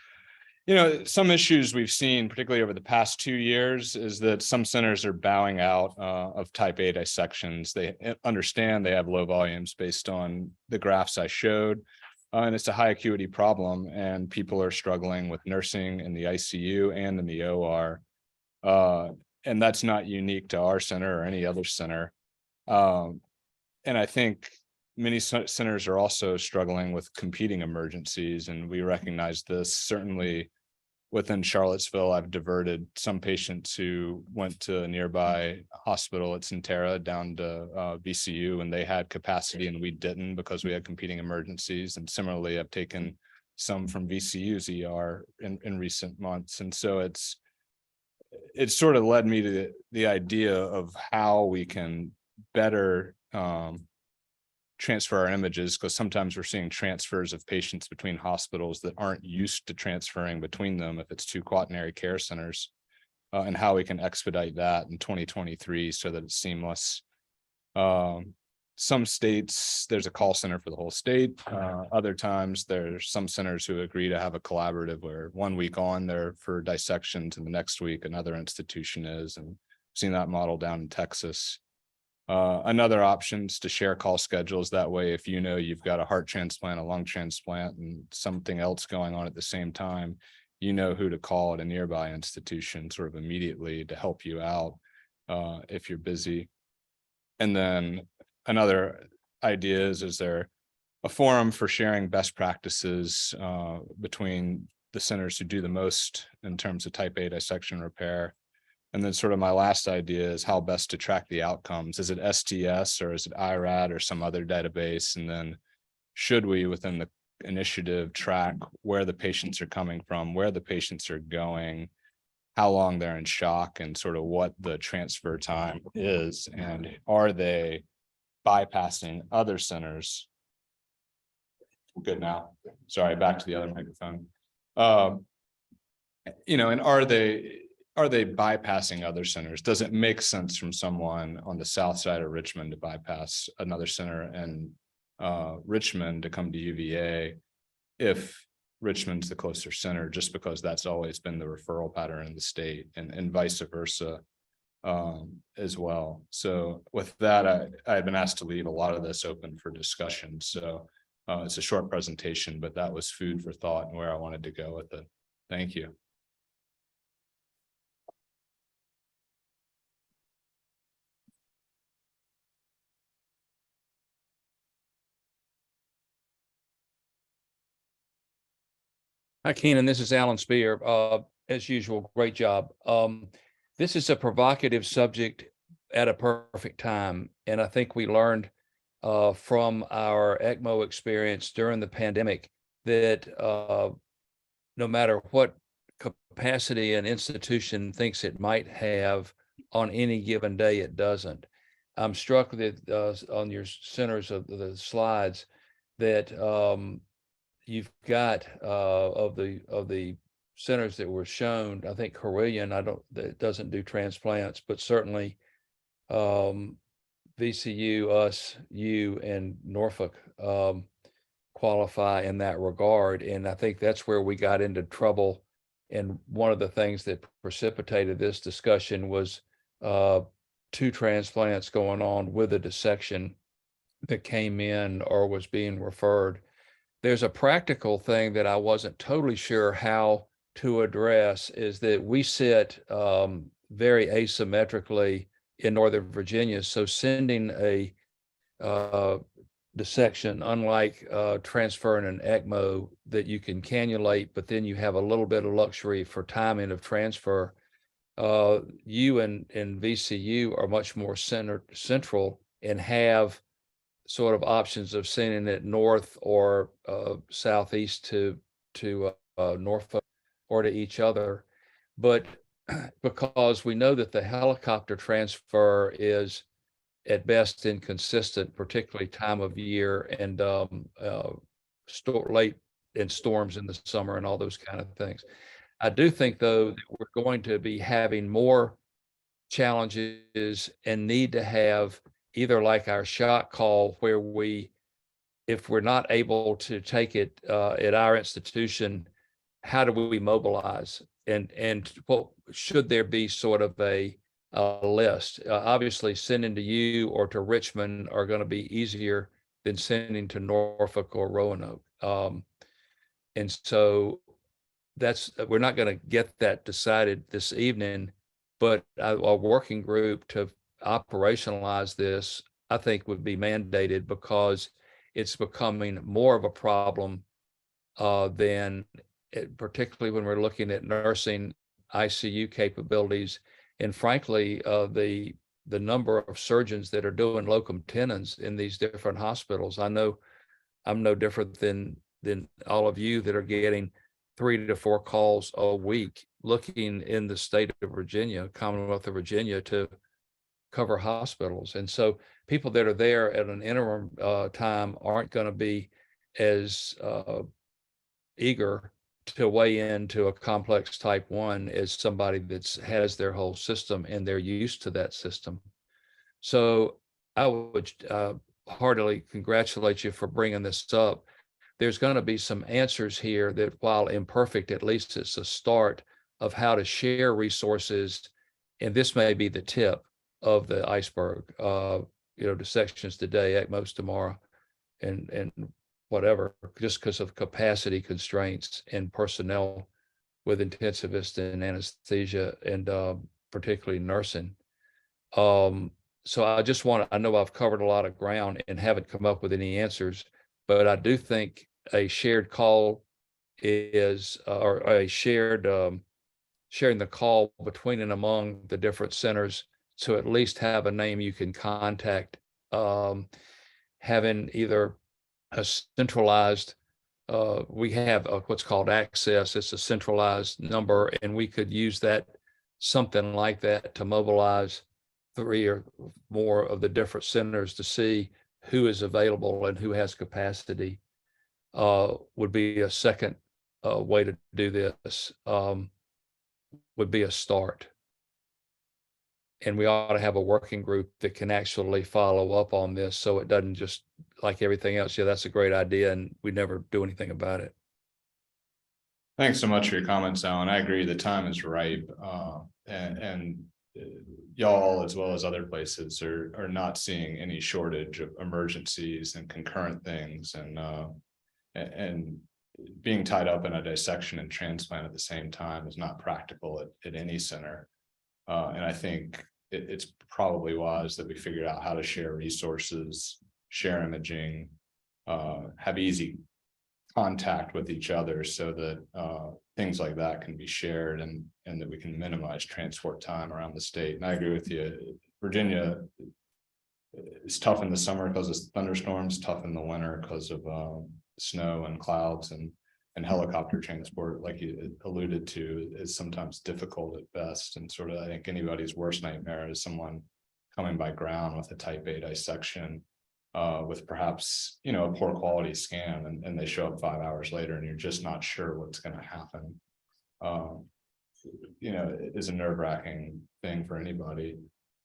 You know, some issues we've seen, particularly over the past 2 years, is that some centers are bowing out of type A dissections. They understand they have low volumes based on the graphs I showed, and it's a high acuity problem, and people are struggling with nursing in the ICU and in the OR. And that's not unique to our center or any other center. And I think many centers are also struggling with competing emergencies, and we recognize this. Certainly within Charlottesville, I've diverted some patients who went to a nearby hospital at Sentara down to VCU, and they had capacity and we didn't because we had competing emergencies. And similarly, I've taken some from VCU's ER in recent months. And so it's sort of led me to the idea of how we can better transfer our images, because sometimes we're seeing transfers of patients between hospitals that aren't used to transferring between them if it's two quaternary care centers, and how we can expedite that in 2023 so that it's seamless. Some states, there's a call center for the whole state. Other times there's some centers who agree to have a collaborative where 1 week on there for dissections and the next week another institution is, and seen that model down in Texas. Another option is to share call schedules. That way, if you know you've got a heart transplant, a lung transplant, and something else going on at the same time, you know who to call at a nearby institution sort of immediately to help you out if you're busy. And then another idea is there a forum for sharing best practices between the centers who do the most in terms of type A dissection repair? And then sort of my last idea is how best to track the outcomes. Is it STS or is it IRAD or some other database? And then should we, within the initiative, track where the patients are coming from, where the patients are going, how long they're in shock, and sort of what the transfer time is, and are they bypassing other centers? Good now. Sorry, back to the other microphone. And are they bypassing other centers? Does it make sense from someone on the south side of Richmond to bypass another center and Richmond to come to UVA if Richmond's the closer center, just because that's always been the referral pattern in the state, and vice versa as well. So with that, I've been asked to leave a lot of this open for discussion. So it's a short presentation, but that was food for thought and where I wanted to go with it. Thank you. Hi, Kenan. This is Alan Spear. As usual, great job. This is a provocative subject at a perfect time. And I think we learned from our ECMO experience during the pandemic that no matter what capacity an institution thinks it might have on any given day, it doesn't. I'm struck that on your centers of the slides that you've got of the centers that were shown, I think Carilion, that doesn't do transplants, but certainly VCU, us, you, and Norfolk qualify in that regard. And I think that's where we got into trouble. And one of the things that precipitated this discussion was 2 transplants going on with a dissection that came in or was being referred. There's a practical thing that I wasn't totally sure how to address, is that we sit very asymmetrically in Northern Virginia. So sending a dissection, unlike transferring an ECMO that you can cannulate, but then you have a little bit of luxury for timing of transfer, you and VCU are much more central and have sort of options of sending it north or southeast to Norfolk or to each other. But because we know that the helicopter transfer is at best inconsistent, particularly time of year and late in storms in the summer and all those kind of things. I do think, though, that we're going to be having more challenges and need to have either like our shot call, where if we're not able to take it at our institution, how do we mobilize? And what should there be sort of a list? Obviously, sending to you or to Richmond are going to be easier than sending to Norfolk or Roanoke. And so we're not going to get that decided this evening, but a working group to operationalize this, I think, would be mandated, because it's becoming more of a problem than particularly when we're looking at nursing ICU capabilities. And frankly, the number of surgeons that are doing locum tenens in these different hospitals. I know I'm no different than all of you that are getting 3 to 4 calls a week looking in the state of Virginia, Commonwealth of Virginia, to cover hospitals. And so people that are there at an interim time aren't going to be as eager to weigh into a complex type 1 as somebody that has their whole system and they're used to that system. So I would heartily congratulate you for bringing this up. There's going to be some answers here that, while imperfect, at least it's a start of how to share resources. And this may be the tip of the iceberg. Dissections today, ECMOs tomorrow, and whatever, just because of capacity constraints and personnel with intensivists and anesthesia and particularly nursing. so I just want to, I know I've covered a lot of ground and haven't come up with any answers, but I do think a shared call is, or a shared, sharing the call between and among the different centers to at least have a name you can contact, having either a centralized, we have what's called access. It's a centralized number, and we could use that, something like that, to mobilize 3 or more of the different centers to see who is available and who has capacity. Would be a second way to do this. Would be a start. And we ought to have a working group that can actually follow up on this, so it doesn't just, like everything else, yeah, that's a great idea, and we never do anything about it. Thanks so much for your comments, Alan. I agree, the time is ripe, and y'all, as well as other places, are not seeing any shortage of emergencies and concurrent things, and being tied up in a dissection and transplant at the same time is not practical at any center. And I think it's probably wise that we figured out how to share resources, share imaging, have easy contact with each other, so that things like that can be shared, and that we can minimize transport time around the state. And I agree with you. Virginia is tough in the summer because of thunderstorms, tough in the winter because of snow and clouds, and helicopter transport, like you alluded to, is sometimes difficult at best. And sort of, I think anybody's worst nightmare is someone coming by ground with a type A dissection, with perhaps, you know, a poor quality scan, and they show up 5 hours later and you're just not sure what's going to happen. You know, it is a nerve-wracking thing for anybody.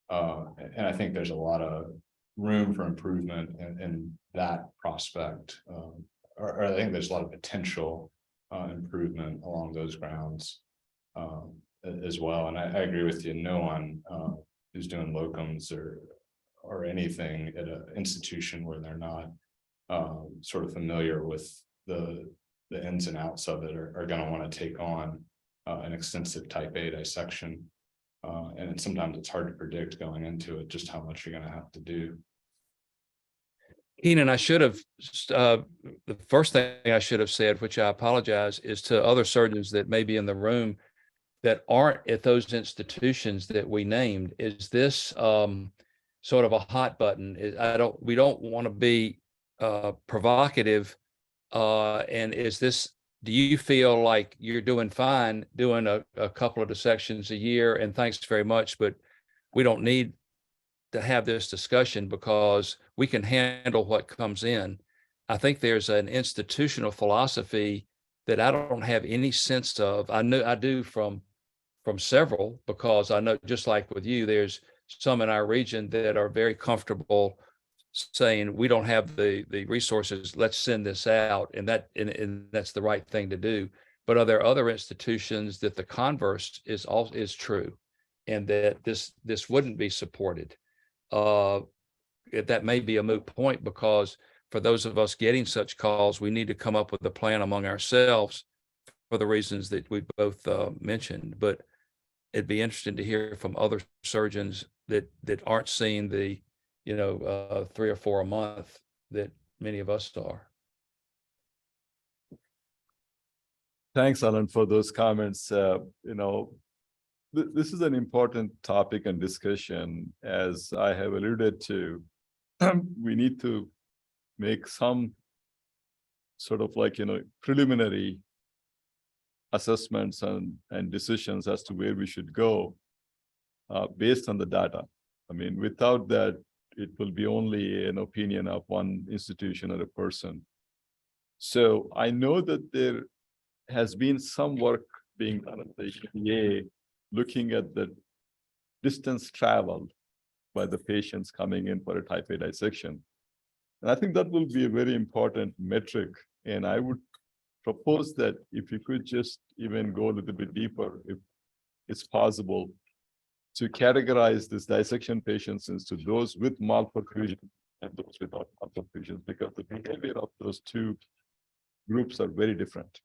And I think there's a lot of room for improvement in that prospect. Or I think there's a lot of potential improvement along those grounds as well. And I agree with you. No one who's doing locums or anything at an institution where they're not sort of familiar with the ins and outs of it are going to want to take on an extensive type A dissection. And sometimes it's hard to predict going into it just how much you're going to have to do. Kenan, I should have, the first thing I should have said, which I apologize, is to other surgeons that may be in the room that aren't at those institutions that we named, is this sort of a hot button? We don't want to be provocative. And is this, do you feel like you're doing fine doing a couple of dissections a year, and thanks very much, but we don't need to have this discussion because we can handle what comes in? I think there's an institutional philosophy that I don't have any sense of. I know I do from several, because I know, just like with you, there's some in our region that are very comfortable saying we don't have the resources, let's send this out, and that's the right thing to do. But are there other institutions that the converse is true, and that this wouldn't be supported? That may be a moot point, because for those of us getting such calls, we need to come up with a plan among ourselves for the reasons that we both mentioned. But it'd be interesting to hear from other surgeons that aren't seeing the 3 or 4 a month that many of us are. Thanks, Alan, for those comments. This is an important topic and discussion. As I have alluded to, we need to make some sort of preliminary assessments and decisions as to where we should go based on the data. I mean, without that, it will be only an opinion of one institution or a person. So I know that there has been some work being done at the EPA looking at the distance traveled by the patients coming in for a type A dissection. And I think that will be a very important metric. And I would propose that if you could just even go a little bit deeper, if it's possible, to categorize this dissection patients into those with malperfusion and those without malperfusion, because the behavior of those two groups are very different.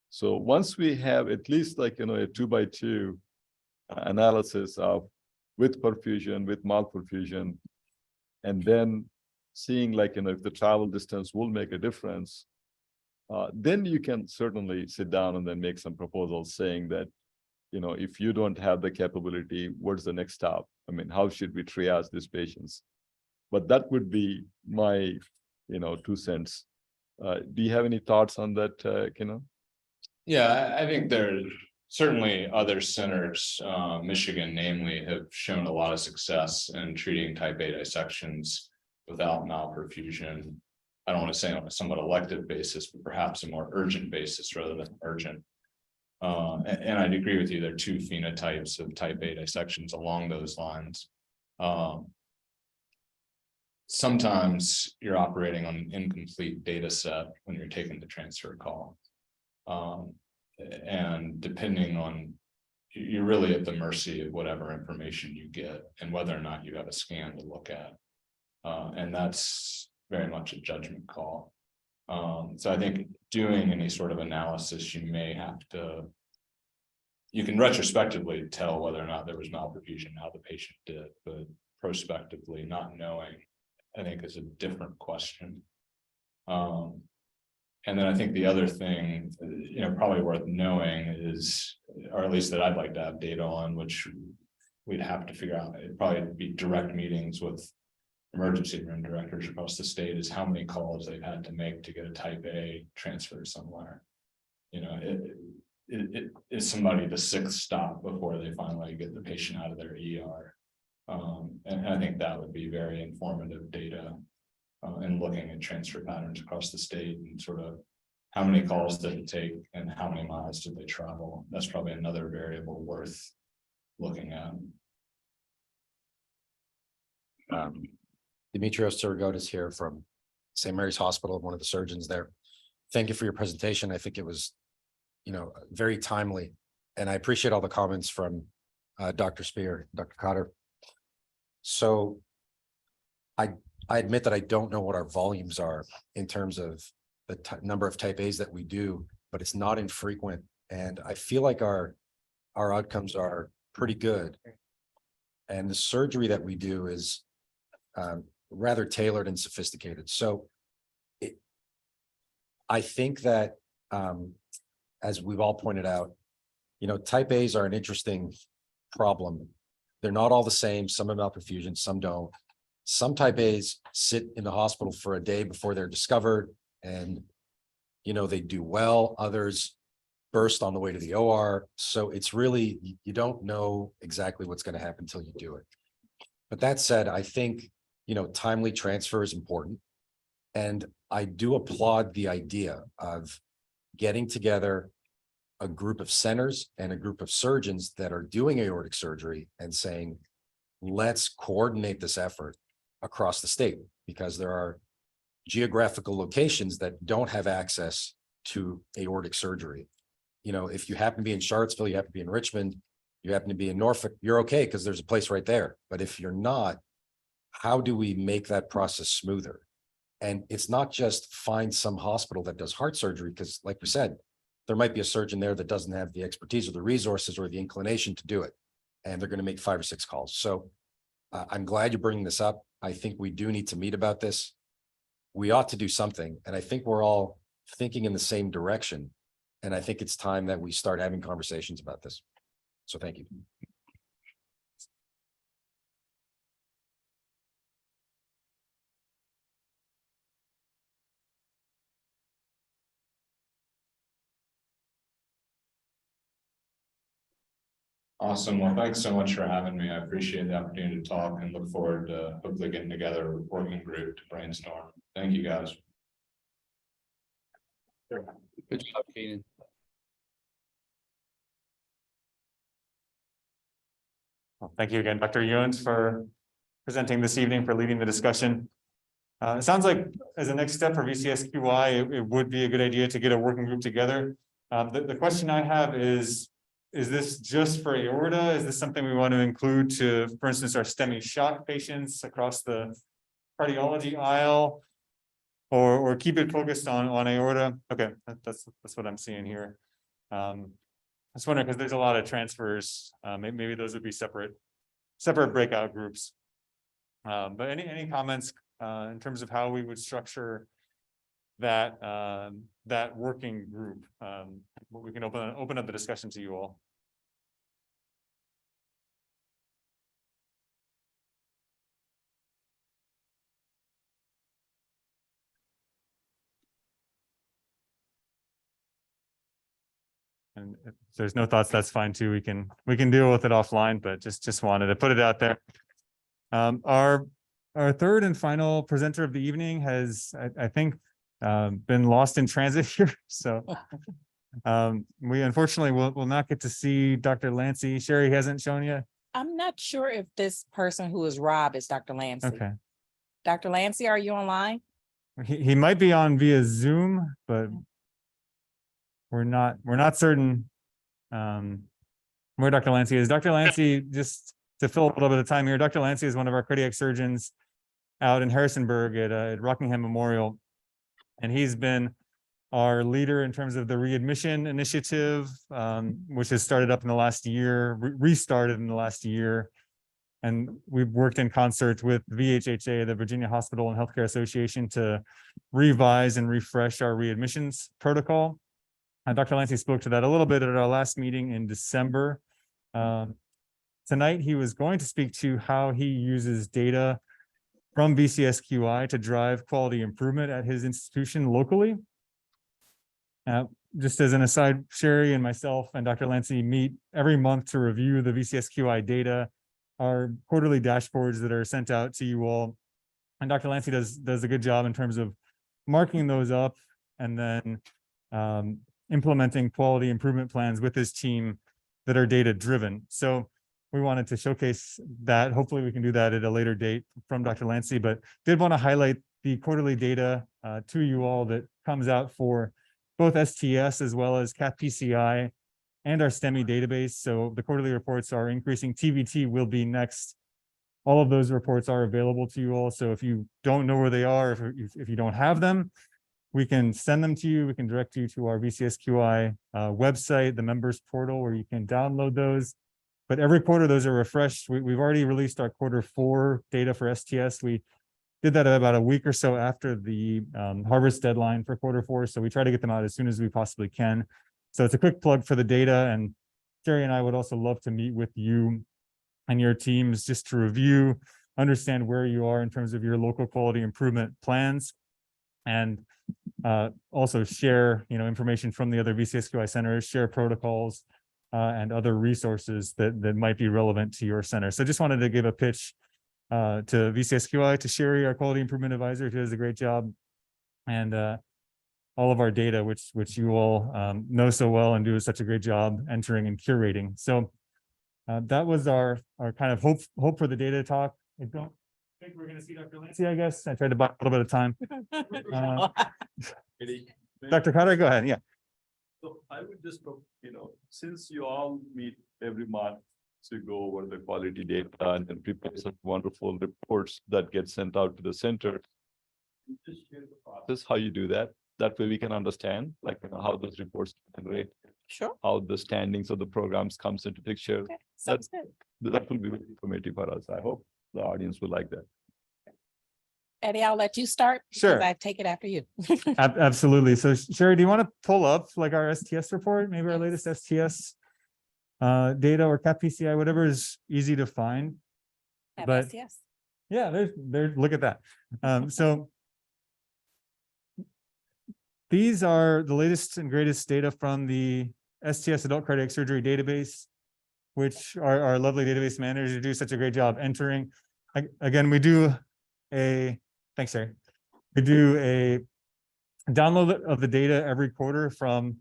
So once we have at least a 2x2 analysis of with perfusion, with malperfusion, and then seeing like, if the travel distance will make a difference, then you can certainly sit down and then make some proposals saying that, if you don't have the capability, what's the next stop? I mean, how should we triage these patients? But that would be my, 2 cents. Do you have any thoughts on that, Kenan? Yeah, I think there are certainly other centers, Michigan namely, have shown a lot of success in treating type A dissections without malperfusion. I don't want to say on a somewhat elective basis, but perhaps a more urgent basis rather than urgent. And I'd agree with you, there are 2 phenotypes of type A dissections along those lines. Sometimes you're operating on an incomplete data set when you're taking the transfer call. And depending on, you're really at the mercy of whatever information you get and whether or not you have a scan to look at. And that's very much a judgment call. So I think doing any sort of analysis, you may have to, you can retrospectively tell whether or not there was malperfusion, how the patient did, but prospectively not knowing, I think, is a different question. And then I think the other thing, probably worth knowing is, or at least that I'd like to have data on, which we'd have to figure out, it'd probably be direct meetings with emergency room directors across the state, is how many calls they've had to make to get a type A transferred somewhere. It is somebody the 6th stop before they finally get the patient out of their ER. And I think that would be very informative data in looking at transfer patterns across the state and sort of how many calls did it take and how many miles did they travel. That's probably another variable worth looking at. Dimitrios Tsirigotis here from St. Mary's Hospital, one of the surgeons there. Thank you for your presentation. I think it was, very timely, and I appreciate all the comments from Dr. Spear, Dr. Cotter. So I admit that I don't know what our volumes are in terms of the number of type A's that we do, but it's not infrequent. And I feel like our outcomes are pretty good. And the surgery that we do is rather tailored and sophisticated. So I think that, as we've all pointed out, type A's are an interesting problem. They're not all the same. Some have malperfusion, some don't. Some type A's sit in the hospital for a day before they're discovered, and they do well. Others burst on the way to the OR. So it's really, you don't know exactly what's going to happen until you do it. But that said, I think timely transfer is important, and I do applaud the idea of getting together a group of centers and a group of surgeons that are doing aortic surgery and saying, let's coordinate this effort across the state, because there are geographical locations that don't have access to aortic surgery. If you happen to be in Charlottesville, you happen to be in Richmond, you happen to be in Norfolk, you're okay because there's a place right there. But if you're not, how do we make that process smoother? And it's not just find some hospital that does heart surgery, because like we said, there might be a surgeon there that doesn't have the expertise or the resources or the inclination to do it. And they're going to make 5 or 6 calls. So I'm glad you're bringing this up. I think we do need to meet about this. We ought to do something. And I think we're all thinking in the same direction. And I think it's time that we start having conversations about this. So thank you. Awesome. Well, thanks so much for having me. I appreciate the opportunity to talk and look forward to hopefully getting together a working group to brainstorm. Thank you, guys. Good job, Kenan. Well, thank you again, Dr. Yount, for presenting this evening, for leading the discussion. It sounds like as a next step for VCSQI, it would be a good idea to get a working group together. The question I have is this just for aorta? Is this something we want to include to, for instance, our STEMI shock patients across the cardiology aisle, or keep it focused on aorta? Okay, that's what I'm seeing here. I was wondering, because there's a lot of transfers, maybe those would be separate separate breakout groups. But any comments in terms of how we would structure that that working group? We can open up the discussion to you all. And if there's no thoughts, that's fine too. We can deal with it offline, but just wanted to put it out there. Our third and final presenter of the evening has, I think, been lost in transit here. So we unfortunately will not get to see Dr. Lancey. Sherry hasn't shown yet. I'm not sure if this person who is Rob is Dr. Lancey. Okay. Dr. Lancey, are you online? He might be on via Zoom, but we're not certain where Dr. Lancey is. Dr. Lancey, just to fill a little bit of time here, Dr. Lancey is one of our cardiac surgeons out in Harrisonburg at Rockingham Memorial. And he's been our leader in terms of the readmission initiative, which has started up in the last year, restarted in the last year. And we've worked in concert with VHHA, the Virginia Hospital and Healthcare Association, to revise and refresh our readmissions protocol. Dr. Lancey spoke to that a little bit at our last meeting in December. Tonight, he was going to speak to how he uses data from VCSQI to drive quality improvement at his institution locally. Just as an aside, Sherry and myself and Dr. Lancey meet every month to review the VCSQI data, our quarterly dashboards that are sent out to you all. And Dr. Lancey does a good job in terms of marking those up and then implementing quality improvement plans with his team that are data driven. So we wanted to showcase that. Hopefully we can do that at a later date from Dr. Lancey, but did want to highlight the quarterly data to you all that comes out for both STS as well as CAP-PCI and our STEMI database. So the quarterly reports are increasing. TVT will be next. All of those reports are available to you all. So if you don't know where they are, if you don't have them, we can send them to you. We can direct you to our VCSQI website, the members portal, where you can download those. But every quarter, those are refreshed. We've already released our Q4 data for STS. We did that about a week or so after the harvest deadline for Q4. So we try to get them out as soon as we possibly can. So it's a quick plug for the data. And Jerry and I would also love to meet with you and your teams just to review, understand where you are in terms of your local quality improvement plans, and also share information from the other VCSQI centers, share protocols, and other resources that might be relevant to your center. So just wanted to give a pitch to VCSQI, to Sherry, our quality improvement advisor, who does a great job, and all of our data, which you all know so well and do such a great job entering and curating. So that was our kind of hope for the data talk. I don't think we're going to see Dr. Lancey, I guess. I tried to buy a little bit of time. Dr. Cotter, go ahead. Yeah. So I would just, since you all meet every month to go over the quality data and then prepare some wonderful reports that get sent out to the center, just share the process, how you do that. That way we can understand how those reports generate, Sure. how the standings of the programs comes into picture. Okay. Sounds good. That will be very informative for us. I hope the audience will like that. Eddie, I'll let you start. Sure. I take it after you. Absolutely. So Sherry, do you want to pull up our STS report, maybe our latest STS data or CAP-PCI, whatever is easy to find? But Yes. yeah, there's look at that. So these are the latest and greatest data from the STS Adult Cardiac Surgery database, which our lovely database managers do such a great job entering. Again, we do thanks, Sherry. We do a download of the data every quarter from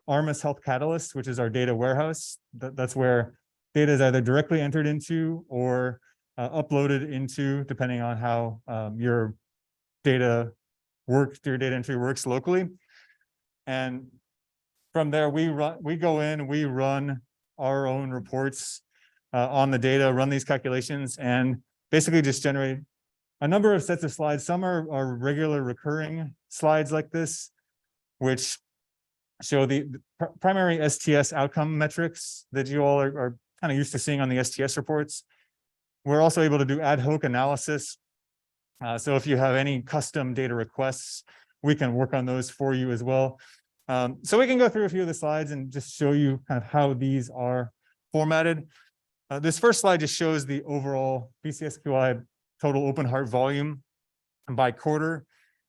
Armis Health Catalyst, which is our data warehouse. That's where data is either directly entered into or uploaded into, depending on how your data entry works locally. And from there, we go in, we run our own reports on the data, run these calculations, and basically just generate a number of sets of slides. Some are regular recurring slides like this, which show the primary STS outcome metrics that you all are kind of used to seeing on the STS reports. We're also able to do ad hoc analysis. So if you have any custom data requests, we can work on those for you as well. So we can go through a few of the slides and just show you kind of how these are formatted. This first slide just shows the overall VCSQI total open heart volume by quarter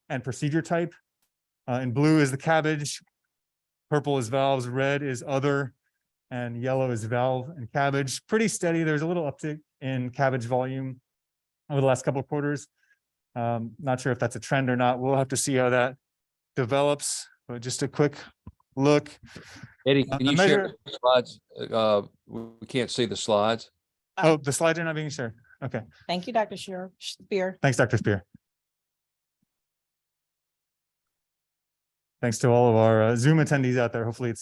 and procedure type. In blue is the CABG, purple is valves, red is other, and yellow is valve and CABG. Pretty steady. There's a little uptick in CABG volume over the last couple of quarters. Not sure if that's a trend or not. We'll have to see how that develops, but just a quick look. Eddie, can you share measure- the slides? We can't see the slides. Oh, the slides are not being shared. Okay, Thank you, Dr. Spear. thanks, Dr. Spear. Thanks to all of our Zoom attendees out there. Hopefully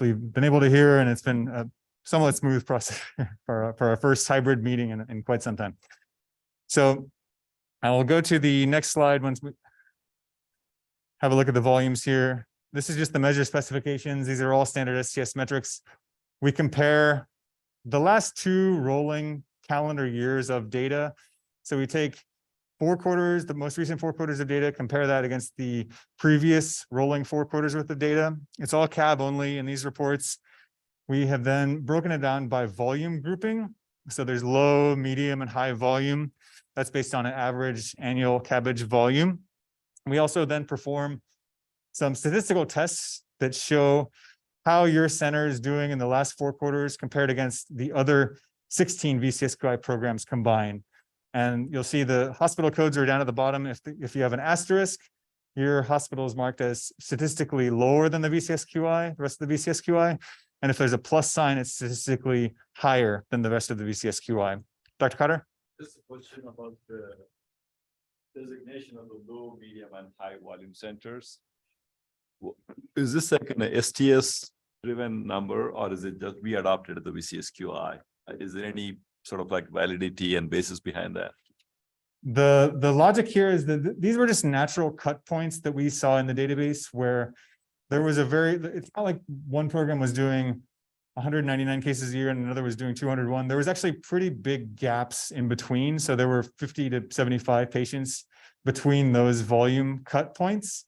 you've been able to hear, and it's been a somewhat smooth process for our first hybrid meeting in quite some time. So I will go to the next slide once we have a look at the volumes here. This is just the measure specifications. These are all standard STS metrics. We compare the last 2 rolling calendar years of data. So we take 4 quarters, the most recent 4 quarters of data, compare that against the previous rolling 4 quarters worth of data. It's all CAB only in these reports. We have then broken it down by volume grouping. So there's low, medium, and high volume. That's based on an average annual CABG volume. We also then perform some statistical tests that show how your center is doing in the last 4 quarters compared against the other 16 VCSQI programs combined. And you'll see the hospital codes are down at the bottom. If you have an asterisk, your hospital is marked as statistically lower than the VCSQI, the rest of the VCSQI. And if there's a plus sign, it's statistically higher than the rest of the VCSQI. Dr. Cotter? Just a question about the designation of the low, medium, and high volume centers. Is this like an STS driven number, or is it just we adopted the VCSQI? Is there any sort of like validity and basis behind that? The logic here is that these were just natural cut points that we saw in the database where there was it's not like one program was doing 199 cases a year and another was doing 201. There was actually pretty big gaps in between. So there were 50 to 75 patients between those volume cut points.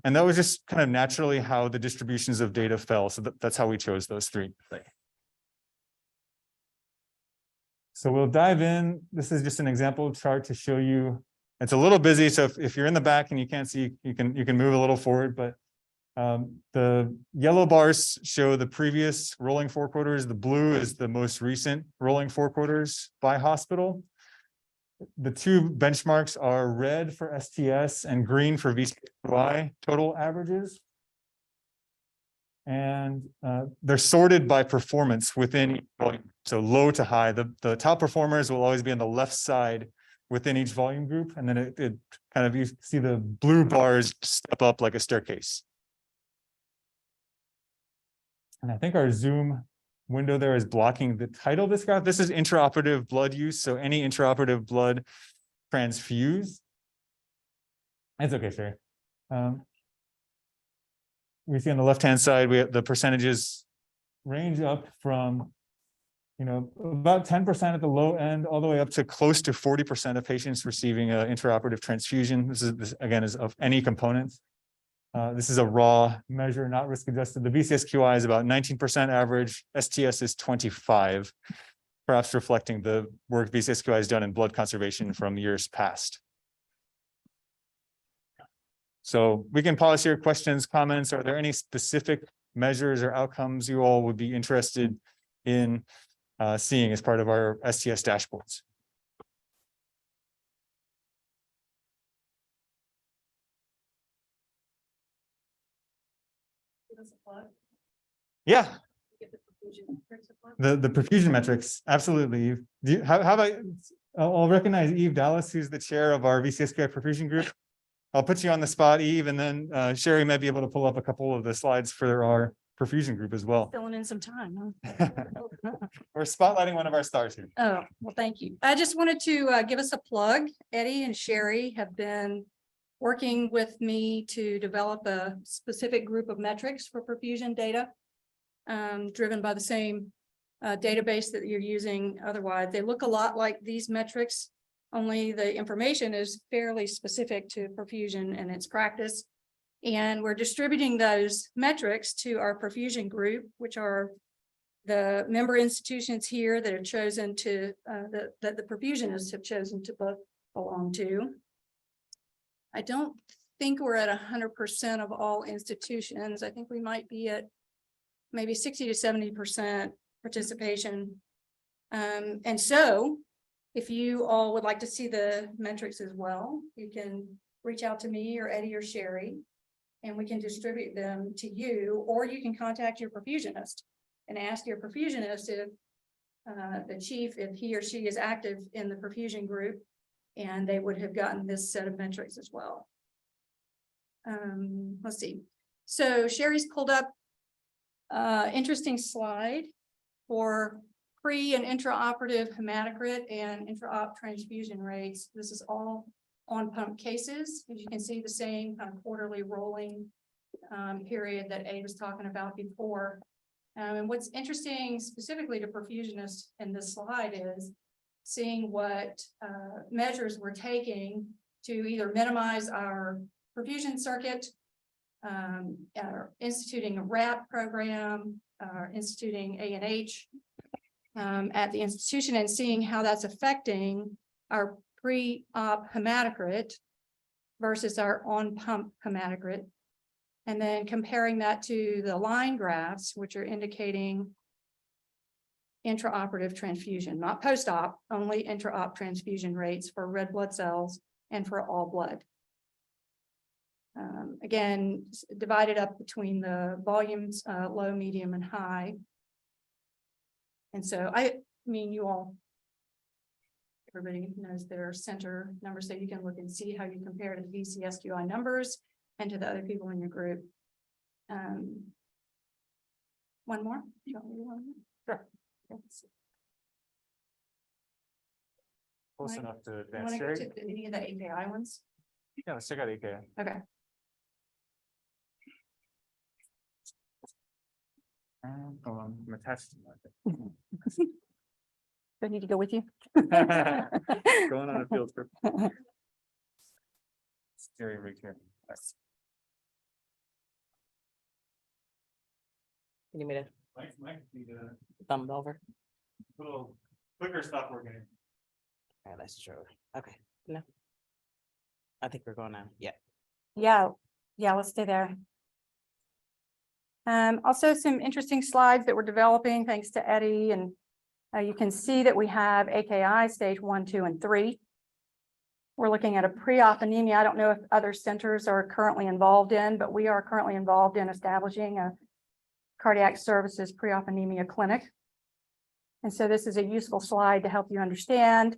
And that was just kind of naturally how the distributions of data fell. So that's how we chose those 3. So we'll dive in. This is just an example chart to show you. It's a little busy, so if you're in the back and you can't see, you can move a little forward. But the yellow bars show the previous rolling 4 quarters. The blue is the most recent rolling 4 quarters by hospital. The 2 benchmarks are red for STS and green for VCSQI total averages. And they're sorted by performance within each volume. So low to high. The top performers will always be on the left side within each volume group. And then it kind of, you see the blue bars step up like a staircase. And I think our Zoom window there is blocking the title of this graph. This is intraoperative blood use. So any intraoperative blood transfused. It's okay, Sherry. We see on the left-hand side, we have the percentages range up from, about 10% at the low end, all the way up to close to 40% of patients receiving an intraoperative transfusion. This again is of any components. This is a raw measure, not risk adjusted. The VCSQI is about 19% average. STS is 25, perhaps reflecting the work VCSQI has done in blood conservation from years past. So we can pause here. Questions, comments. Are there any specific measures or outcomes you all would be interested in seeing as part of our STS dashboards? Give us a plug. Yeah, Give the perfusion metrics a plug. the perfusion metrics, absolutely. How about, I'll recognize Eve Dallas, who's the chair of our VCSQI perfusion group. I'll put you on the spot, Eve, and then Sherry might be able to pull up a couple of the slides for our perfusion group as well. Filling in some time, huh? We're spotlighting one of our stars here. Oh, well, thank you. I just wanted to give us a plug. Eddie and Sherry have been working with me to develop a specific group of metrics for perfusion data, driven by the same database that you're using otherwise. They look a lot like these metrics, only the information is fairly specific to perfusion and its practice. And we're distributing those metrics to our perfusion group, which are the member institutions here that are chosen to, that the perfusionists have chosen to belong to. I don't think we're at 100% of all institutions. I think we might be at maybe 60 to 70% participation. And so if you all would like to see the metrics as well, you can reach out to me or Eddie or Sherry, and we can distribute them to you, or you can contact your perfusionist and ask your perfusionist if the chief, if he or she is active in the perfusion group, and they would have gotten this set of metrics as well. Let's see. So Sherry's pulled up interesting slide for pre and intraoperative hematocrit and intra-op transfusion rates. This is all on pump cases. As you can see, the same kind of quarterly rolling period that A was talking about before. And what's interesting specifically to perfusionists in this slide is seeing what measures we're taking to either minimize our perfusion circuit, instituting a RAP program, instituting A&H at the institution, and seeing how that's affecting our pre-op hematocrit versus our on-pump hematocrit. And then comparing that to the line graphs, which are indicating intraoperative transfusion, not post-op, only intra-op transfusion rates for red blood cells and for all blood. Again, divided up between the volumes, low, medium, and high. And so I mean, you all, everybody knows their center numbers, so you can look and see how you compare to the VCSQI numbers and to the other people in your group. One more? You want me to do one more? Sure. Close Mike, enough to You advance. want to go Sherry? to any of the AKI ones? Yeah, let's check out AKI. Okay. Hold on, I'm attached to my. Do I need to go with you? Going on a field trip. Sherry, right here. You need me to Mike, need a thumb it over? little quicker stop working. Yeah, that's true. Okay, no. I think we're going now. Yeah. Yeah, let's stay there. Also some interesting slides that we're developing thanks to Eddie, and you can see that we have AKI stage 1, 2, and 3. We're looking at a pre-op anemia. I don't know if other centers are currently involved in, but we are currently involved in establishing a cardiac services pre-op anemia clinic. And so this is a useful slide to help you understand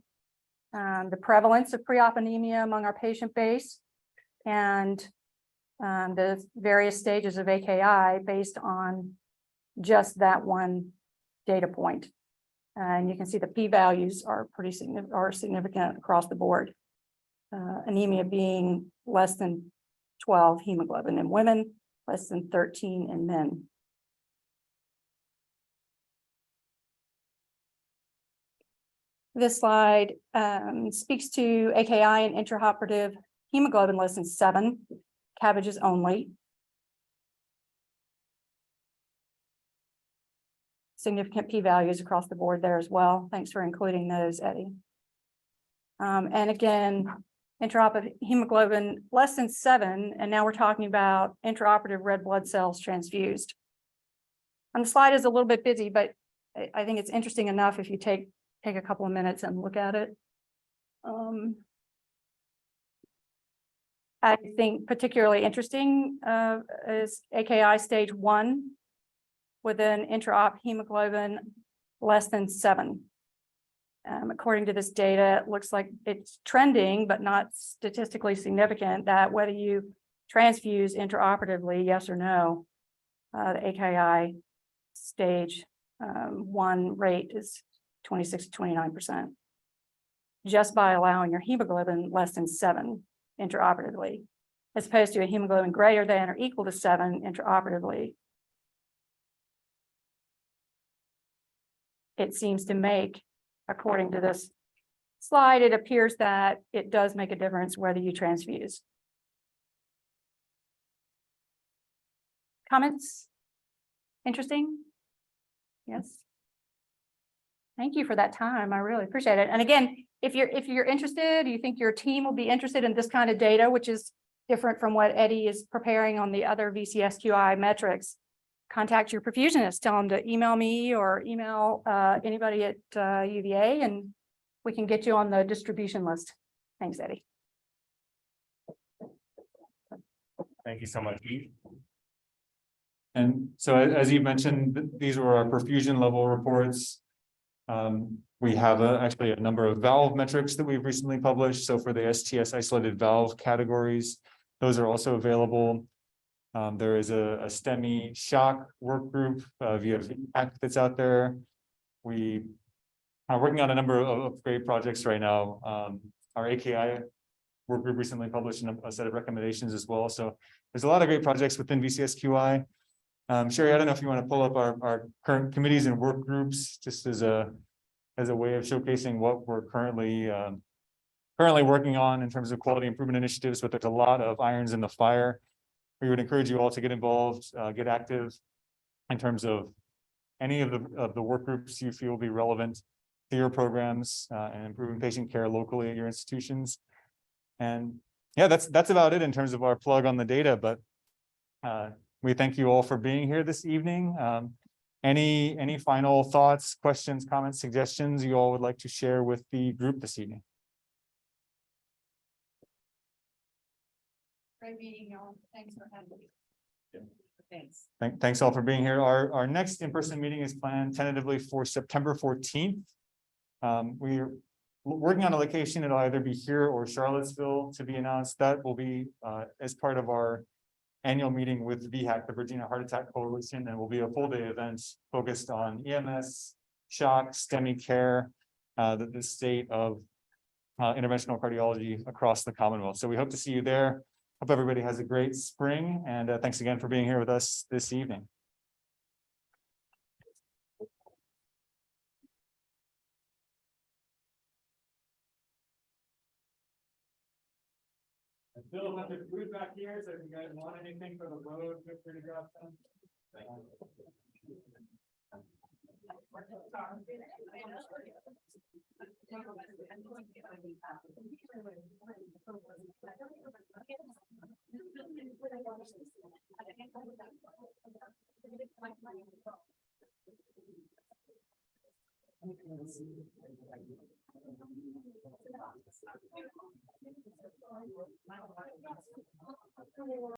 the prevalence of pre-op anemia among our patient base and the various stages of AKI based on just that one data point. And you can see the p-values are pretty significant across the board. Anemia being less than 12 hemoglobin in women, less than 13 in men. This slide speaks to AKI and intraoperative hemoglobin less than 7, cabbages only. Significant p-values across the board there as well. Thanks for including those, Eddie. And again, intraoperative hemoglobin less than 7, and now we're talking about intraoperative red blood cells transfused. And the slide is a little bit busy, but I think it's interesting enough if you take a couple of minutes and look at it. I think particularly interesting is AKI stage 1 with an intra-op hemoglobin less than 7. According to this data, it looks like it's trending, but not statistically significant, that whether you transfuse intraoperatively, yes or no, the AKI stage 1 rate is 26 to 29%. Just by allowing your hemoglobin less than 7 intraoperatively, as opposed to a hemoglobin greater than or equal to 7 intraoperatively. it seems to make, according to this slide, it appears that it does make a difference whether you transfuse. Comments? Interesting? Yes. Thank you for that time. I really appreciate it. And again, if you're interested, you think your team will be interested in this kind of data, which is different from what Eddie is preparing on the other VCSQI metrics, contact your perfusionist, tell them to email me or email anybody at UVA, and we can get you on the distribution list. Thanks, Eddie. Thank you so much. And so as you mentioned, these were our perfusion level reports. We have actually a number of valve metrics that we've recently published. So for the STS isolated valve categories, those are also available. There is a STEMI shock work group via VAC that's out there. We are working on a number of great projects right now. Our AKI work group recently published a set of recommendations as well. So there's a lot of great projects within VCSQI. Sherry, I don't know if you want to pull up our current committees and work groups just as a way of showcasing what we're currently working on in terms of quality improvement initiatives, but there's a lot of irons in the fire. We would encourage you all to get involved, get active in terms of any of the work groups you feel will be relevant to your programs and improving patient care locally at your institutions. And yeah, that's about it in terms of our plug on the data, but we thank you all for being here this evening. Any final thoughts, questions, comments, suggestions you all would like to share with the group this evening? Great meeting, y'all. Thanks for having me. Thanks. Thanks all for being here. Our next in-person meeting is planned tentatively for September 14th. We're working on a location. It'll either be here or Charlottesville to be announced. That will be as part of our annual meeting with VHAC, the Virginia Heart Attack Coalition, and will be a full day event focused on EMS, shock, STEMI care, the state of interventional cardiology across the Commonwealth. So we hope to see you there. Hope everybody has a great spring, and thanks again for being here with us this evening. Still a bunch of food back here, so if you guys want anything for the road, feel free to grab some.